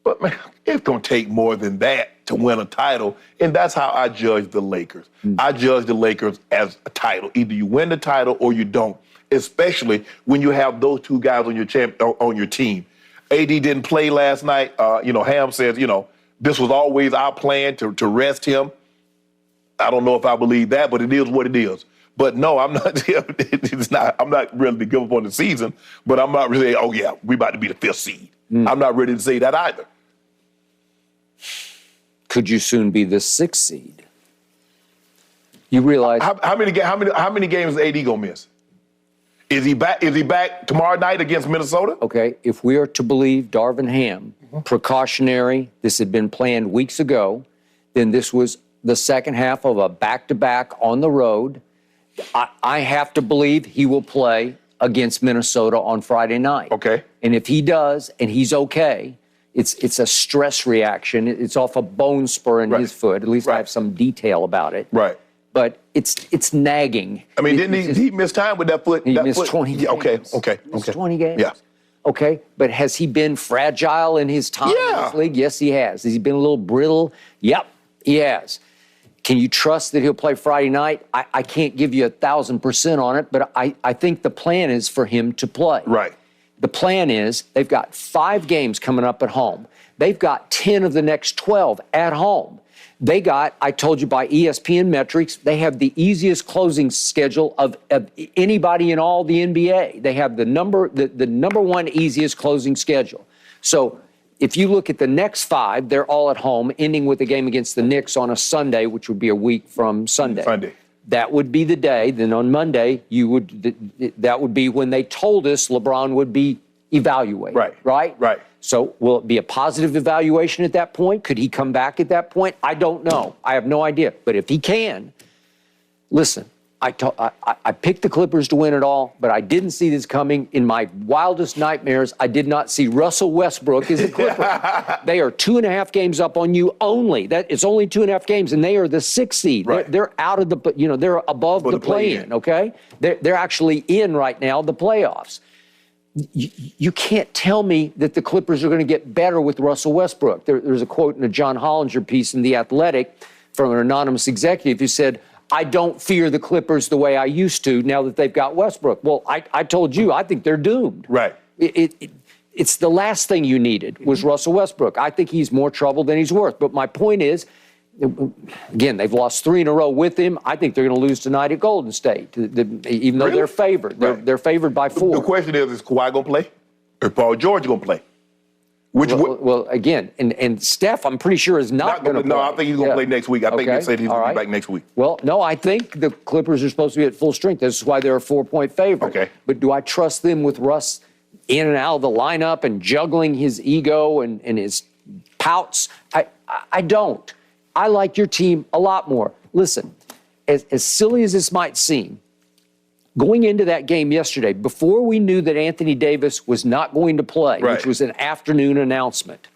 But, man, it's going to take more than that to win a title, and that's how I judge the Lakers. I judge the Lakers as a title. Either you win the title or you don't, especially when you have those two guys on your team. AD didn't play last night. Ham says, this was always our plan to rest him. I don't know if I believe that, but it is what it is. But no, I'm not. I'm not ready to give up on the season. But I'm not really. Oh yeah, we about to be the 5th seed. I'm not ready to say that either. Could you soon be the 6th seed? You realize how many games is AD gonna miss? Is he back? Is he back tomorrow night against Minnesota? Okay, if we are to believe Darvin Ham, precautionary. This had been planned weeks ago. Then this was the second half of a back-to-back on the road. I have to believe he will play against Minnesota on Friday night. Okay. And if he does, and he's okay, it's a stress reaction. It's off a bone spur in his foot. At least I have some detail about it. Right. But it's nagging. I mean, didn't he miss time with that foot? He missed 20 games. Okay. Missed 20 games? Yeah. Okay, but has he been fragile in his time in this league? Yes, he has. Has he been a little brittle? Yep, he has. Can you trust that he'll play Friday night? I can't give you 1,000% on it, but I think the plan is for him to play. Right. The plan is they've got 5 games coming up at home. They've got 10 of the next 12 at home. They got, I told you by ESPN metrics, they have the easiest closing schedule of anybody in all the NBA. They have the number one easiest closing schedule. So if you look at the next 5, they're all at home, ending with a game against the Knicks on a Sunday, which would be a week from Sunday. That would be the day. Then on Monday, that would be when they told us LeBron would be evaluated. Right. So will it be a positive evaluation at that point? Could he come back at that point? I don't know. I have no idea. But if he can, listen, I picked the Clippers to win it all, but I didn't see this coming. In my wildest nightmares, I did not see Russell Westbrook as a Clipper. They are 2.5 games up on you only. It's only 2.5 games, and they are the 6th seed. Right. They're out of the, they're above the play-in, okay? They're actually in right now, the playoffs. You can't tell me that the Clippers are going to get better with Russell Westbrook. There's a quote in a John Hollinger piece in The Athletic from an anonymous executive who said, I don't fear the Clippers the way I used to now that they've got Westbrook. Well, I told you, I think they're doomed. Right. It's the last thing you needed was Russell Westbrook. I think he's more trouble than he's worth. But my point is, again, they've lost 3 in a row with him. I think they're going to lose tonight at Golden State, even though they're favored. They're favored by 4. The question is Kawhi going to play or Paul George going to play? Well, again, and Steph, I'm pretty sure is not going to play. No, I think he's going to play next week. I think they said he's going to be back next week. Well, no, I think the Clippers are supposed to be at full strength. This is why they're a 4-point favorite. Okay. But do I trust them with Russ in and out of the lineup and juggling his ego and his pouts? I don't. I like your team a lot more. Listen, as silly as this might seem, going into that game yesterday, before we knew that Anthony Davis was not going to play, which was an afternoon announcement,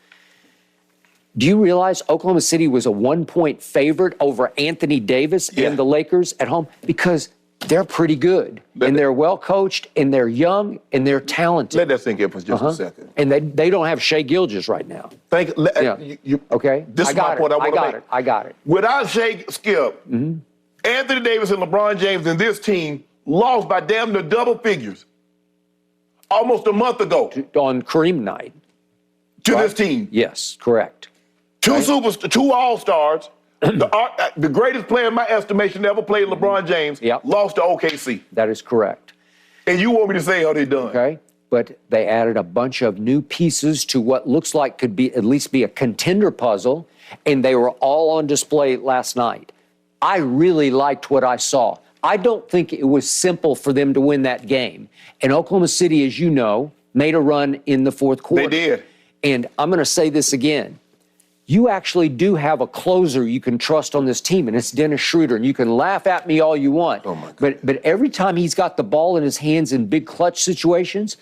do you realize Oklahoma City was a 1-point favorite over Anthony Davis and the Lakers at home? Because they're pretty good, and they're well coached, and they're young, and they're talented. Let that sink in for just a second. And they don't have Shai Gilgeous right now. Okay, This is my point I want to make. I got it. Without Shai Skip, Anthony Davis and LeBron James and this team lost by damn near double figures almost a month ago. On Kareem night. To this team. Yes, correct. 2 All-Stars. The greatest player in my estimation to ever played, LeBron James, lost to OKC. That is correct. And you want me to say how they done? Okay, but they added a bunch of new pieces to what looks like could be at least be a contender puzzle, and they were all on display last night. I really liked what I saw. I don't think it was simple for them to win that game. And Oklahoma City, as you know, made a run in the 4th quarter. They did. And I'm going to say this again. You actually do have a closer you can trust on this team, and it's Dennis Schroeder. And you can laugh at me all you want. Oh my God. But every time he's got the ball in his hands in big clutch situations,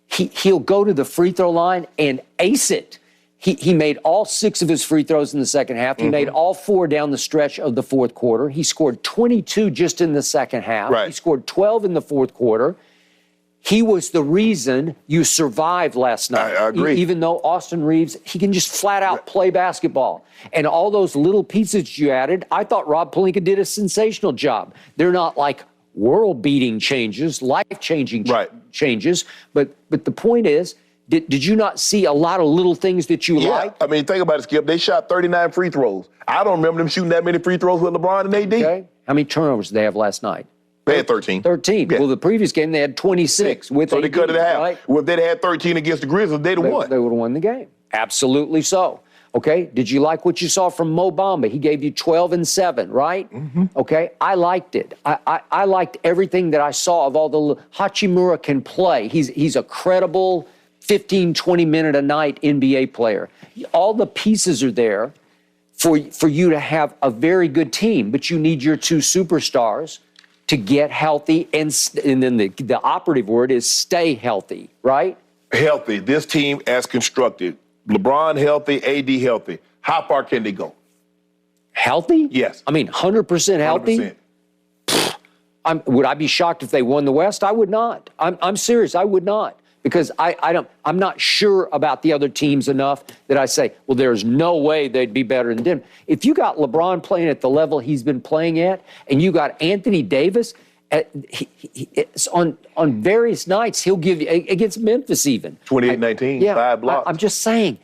he'll go to the free throw line and ace it. He made all 6 of his free throws in the second half. He made all 4 down the stretch of the 4th quarter. He scored 22 just in the second half. He scored 12 in the 4th quarter. He was the reason you survived last night. I agree. Even though Austin Reeves, he can just flat out play basketball. And all those little pieces you added, I thought Rob Pelinka did a sensational job. They're not like world-beating changes, life-changing changes. But the point is, did you not see a lot of little things that you liked? I mean, think about it, Skip. They shot 39 free throws. I don't remember them shooting that many free throws with LeBron and AD. Okay. How many turnovers did they have last night? They had 13. 13. Yeah. Well, the previous game, they had 26 with so AD. They cut it in half. Right? Well, if they'd had 13 against the Grizzlies, they'd have won. They would have won the game. Absolutely so. Okay, did you like what you saw from Mo Bamba? He gave you 12 and 7, right? Okay, I liked it. I liked everything that I saw of all the Hachimura can play. He's a credible 15, 20 minute a night NBA player. All the pieces are there for you to have a very good team, but you need your 2 superstars to get healthy, and then the operative word is stay healthy, right? Healthy. This team as constructed. LeBron healthy, AD healthy. How far can they go? Healthy? Yes. I mean, 100% healthy? 100%. Would I be shocked if they won the West? I would not. I'm serious. I would not. Because I'm not sure about the other teams enough that I say, well, there's no way they'd be better than Denver. If you got LeBron playing at the level he's been playing at, and you got Anthony Davis, It's on various nights he'll give you against Memphis even 28-19, yeah, 5 blocks. I'm just saying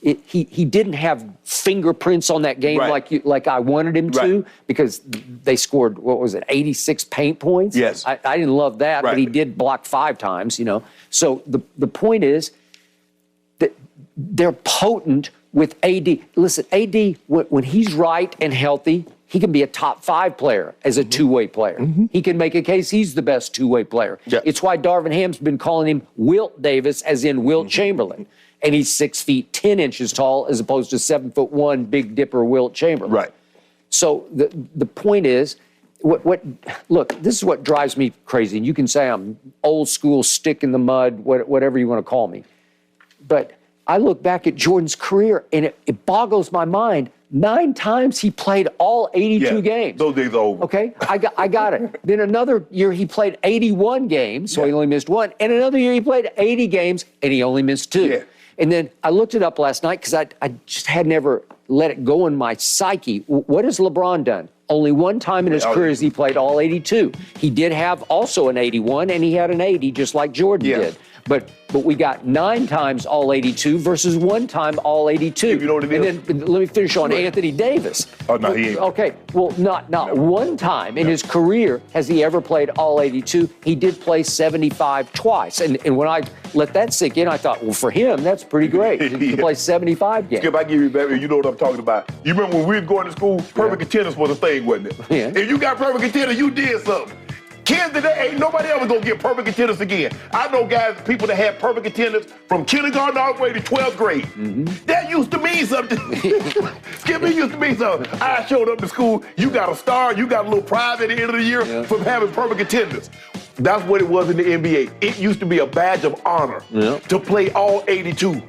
he didn't have fingerprints on that game like I wanted him to because they scored 86 paint points. Yes, I didn't love that, but he did block 5 times. So the point is that they're potent with AD. Listen, AD when he's right and healthy, he can be a top 5 player as a two-way player. He can make a case he's the best two-way player. Yeah. It's why Darvin Ham's been calling him Wilt Davis, as in Wilt Chamberlain. And he's 6 feet 10 inches tall as opposed to 7'1" Big Dipper Wilt Chamberlain. Right. So the point is, look, this is what drives me crazy. And you can say I'm old school, stick in the mud, whatever you want to call me. But I look back at Jordan's career and it boggles my mind. 9 times he played all 82 games. Those days are over. Okay, I got it. Then another year he played 81 games, so he only missed 1. And another year he played 80 games and he only missed 2. Yeah. And then I looked it up last night because I just had never let it go in my psyche. What has LeBron done? Only 1 time in his career has he played all 82. He did have also an 81 and he had an 80 just like Jordan did. But we got 9 times all 82 versus 1 time all 82. You know what it is? And then let me finish on Anthony Davis. Oh, no, he ain't. Okay, well, not 1 time in his career has he ever played all 82. He did play 75 twice. And when I let that sink in, I thought, well, for him, that's pretty great to play 75 games. Skip, I give you that. You know what I'm talking about. You remember when we were going to school, perfect attendance was a thing, wasn't it? Yeah. If you got perfect attendance, you did something. Kids today, ain't nobody ever gonna get perfect attendance again. I know people that had perfect attendance from kindergarten all the way to 12th grade. That used to mean something. Skippy used to mean something. I showed up to school, you got a star, you got a little prize at the end of the year from having perfect attendance. That's what it was in the NBA. It used to be a badge of honor to play all 82.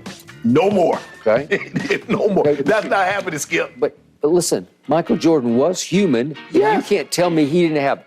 No more. Okay. No more. That's not happening, Skip. But listen, Michael Jordan was human. You can't tell me he didn't have